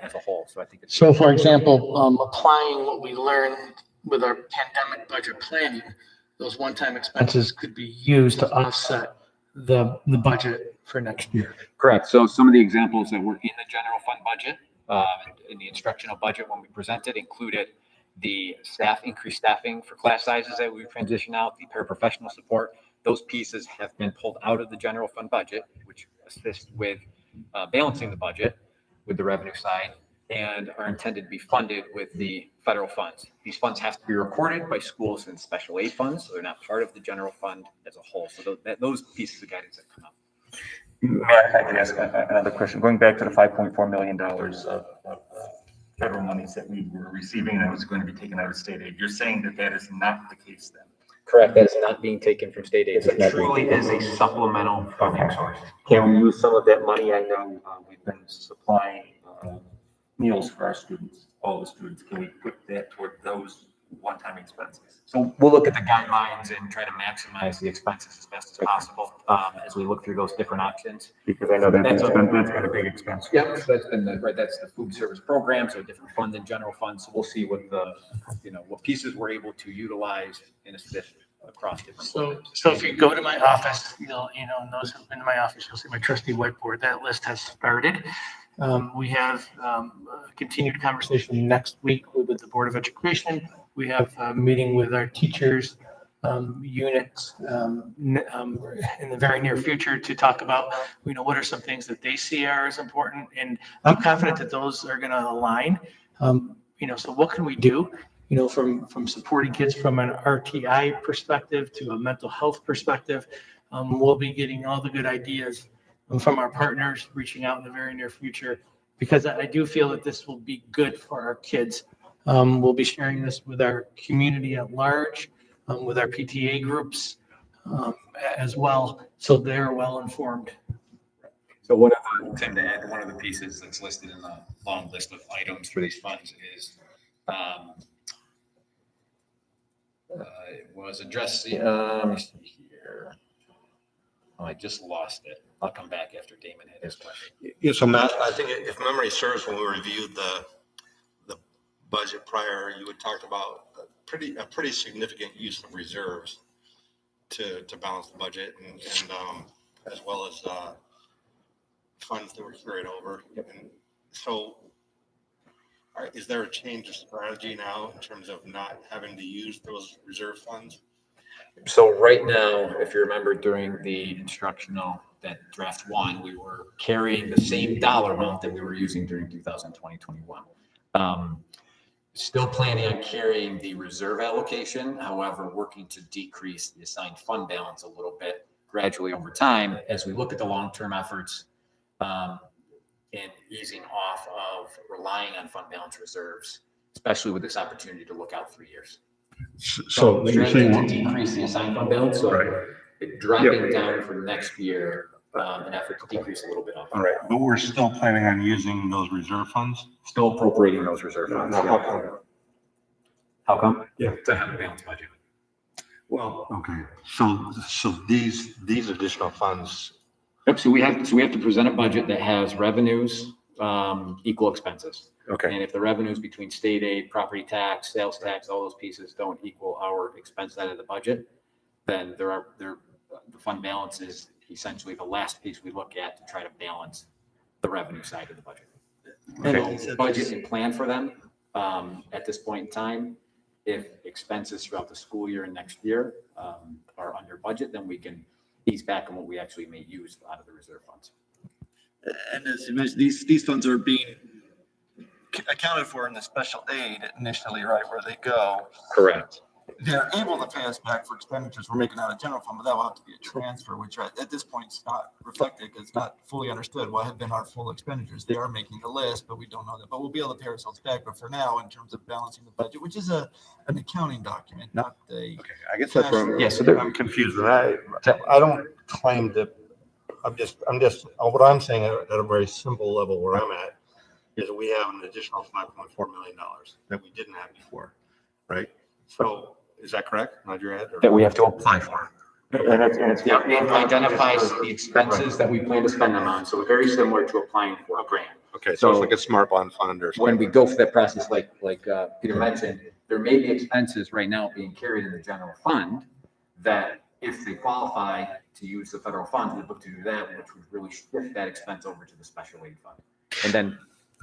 as a whole. So I think it's So for example, applying what we learned with our pandemic budget planning, those one-time expenses could be used to offset the budget for next year. correct. So some of the examples that were in the general fund budget, in the instructional budget when we presented, included the increased staffing for class sizes that we transition out, the paraprofessional support. Those pieces have been pulled out of the general fund budget, which assists with balancing the budget with the revenue side. and are intended to be funded with the federal funds. These funds have to be recorded by schools in special aid funds, so they're not part of the general fund as a whole. So those pieces of guidance that come up. Matt, if I could ask another question, going back to the $5.4 million of federal monies that we were receiving that was going to be taken out of state aid, you're saying that that is not the case then? Correct, that is not being taken from state aid. It truly is a supplemental funding source. Can we use some of that money? I know we've been supplying meals for our students, all the students. Can we put that toward those one-time expenses? So we'll look at the guidelines and try to maximize the expenses as best as possible as we look through those different options. Because I know that's been a big expense. Yep, so that's been that's the food service program, so a different fund than general fund. So we'll see what what pieces we're able to utilize and assist across different. So if you go to my office, and those who've been to my office, you'll see my trusty whiteboard. That list has started. We have continued conversation next week with the Board of Education. We have a meeting with our teachers units in the very near future to talk about, what are some things that they see are as important. And I'm confident that those are going to align. So what can we do? From supporting kids from an RTI perspective to a mental health perspective. We'll be getting all the good ideas from our partners, reaching out in the very near future, because I do feel that this will be good for our kids. We'll be sharing this with our community at large, with our PTA groups as well, so they're well informed. So one of the pieces that's listed in the long list of items for these funds is it was addressing. Let me see here. Oh, I just lost it. I'll come back after Damon had his question. Yeah, so Matt, I think if memory serves, when we reviewed the budget prior, you had talked about a pretty significant use of reserves to balance the budget and as well as funds that were carried over. Yep. And so is there a change of strategy now in terms of not having to use those reserve funds? So right now, if you remember during the instructional, that draft one, we were carrying the same dollar amount that we were using during 2020-21. Still planning on carrying the reserve allocation, however, working to decrease the assigned fund balance a little bit gradually over time as we look at the long-term efforts and easing off of relying on fund balance reserves, especially with this opportunity to look out 3 years. So you're saying to decrease the assigned fund balance, so dropping down for next year, an effort to decrease a little bit off. All right, but we're still planning on using those reserve funds? Still appropriating those reserve funds. How come? Yeah. To have a balanced budget. Well, okay, so these additional funds. Yep, so we have to present a budget that has revenues equal expenses. Okay. And if the revenues between state aid, property tax, sales tax, all those pieces don't equal our expense side of the budget, then the fund balance is essentially the last piece we look at to try to balance the revenue side of the budget. Okay. So budget and plan for them at this point in time. If expenses throughout the school year and next year are under budget, then we can ease back on what we actually may use out of the reserve funds. And as you mentioned, these funds are being accounted for in the special aid initially, right, where they go. Correct. They're able to pay us back for expenditures we're making out of general fund, but that will have to be a transfer, which at this point is not reflected because it's not fully understood what have been our full expenditures. They are making the list, but we don't know that. But we'll be able to pay ourselves back. But for now, in terms of balancing the budget, which is an accounting document, not a. Okay, I guess that's where Yeah, so I'm confused. And I don't claim that. I'm just what I'm saying at a very simple level where I'm at is that we have an additional $5.4 million that we didn't have before, right? So is that correct? Nod your head. That we have to apply for. And it identifies the expenses that we plan to spend them on. So very similar to applying for a grant. Okay, so it's like a smart bond fund or something. When we go through that process, like Peter mentioned, there may be expenses right now being carried in the general fund that if they qualify to use the federal funds, we'd look to do that, which would really shift that expense over to the special aid fund. And then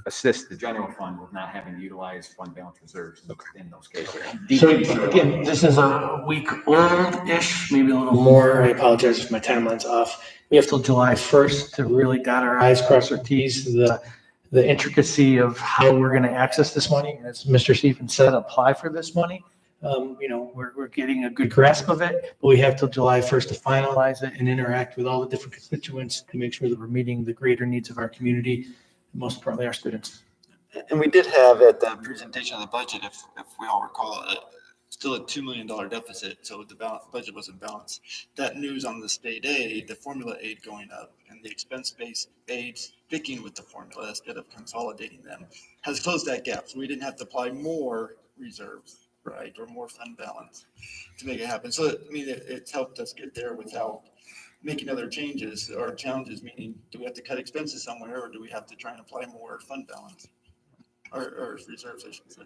assist the general fund with not having to utilize fund balance reserves in those cases. So again, this is a week old-ish, maybe a little more. I apologize if my timeline's off. We have till July 1st to really dot our i's, cross our t's. The the intricacy of how we're going to access this money. As Mr. Stevens said, apply for this money. We're getting a good grasp of it, but we have till July 1st to finalize it and interact with all the different constituents to make sure that we're meeting the greater needs of our community, and most importantly, our students. And we did have at the presentation of the budget, if we all recall, still a $2 million deficit, so the budget wasn't balanced. That news on the state aid, the formula aid going up, and the expense-based aid sticking with the formula instead of consolidating them, has closed that gap. So we didn't have to apply more reserves, right, or more fund balance to make it happen. So, I mean, it's helped us get there without making other changes or challenges, meaning do we have to cut expenses somewhere, or do we have to try and apply more fund balance? Or reserves, I should say.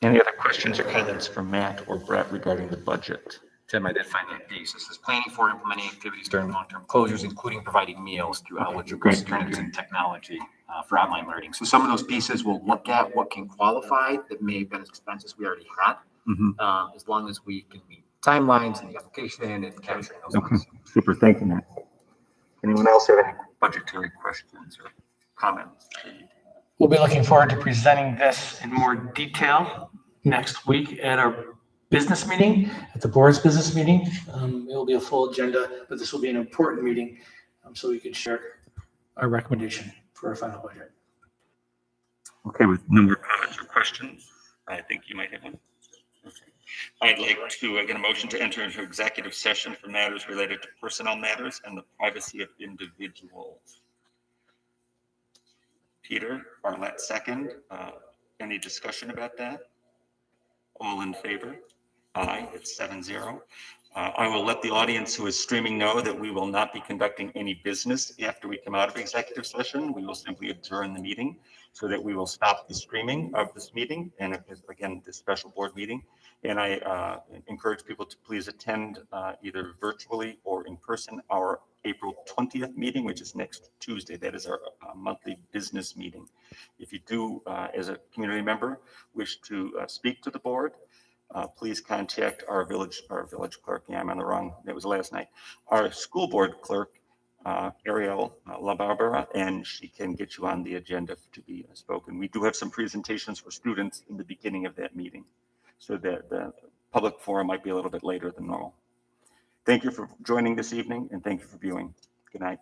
Any other questions or comments from Matt or Brett regarding the budget? Tim, I did find that piece. This is planning for implementing activities during long-term closures, including providing meals through eligible students and technology for online learning. So some of those pieces we'll look at what can qualify that may have been expenses we already had, as long as we can meet timelines and the application and capturing those. Okay, super. Thank you, Matt. Anyone else have any budgetary questions or comments? We'll be looking forward to presenting this in more detail next week at our business meeting, at the board's business meeting. It will be a full agenda, but this will be an important meeting so we can share our recommendation for our final budget. Okay, with no more comments or questions, I think you might have one. Okay. I'd like to get a motion to enter into executive session for matters related to personnel matters and the privacy of individuals. Peter, Bartlett, second. Any discussion about that? All in favor? Aye, it's 7-0. I will let the audience who is streaming know that we will not be conducting any business after we come out of executive session. We will simply adjourn the meeting so that we will stop the streaming of this meeting and again, this special board meeting. And I encourage people to please attend either virtually or in person our April 20th meeting, which is next Tuesday. That is our monthly business meeting. If you do, as a community member, wish to speak to the board, please contact our village clerk. Yeah, I'm on the wrong, that was last night. Our school board clerk, Ariel LaBarbera, and she can get you on the agenda to be spoken. We do have some presentations for students in the beginning of that meeting, so that the public forum might be a little bit later than normal. Thank you for joining this evening, and thank you for viewing. Good night.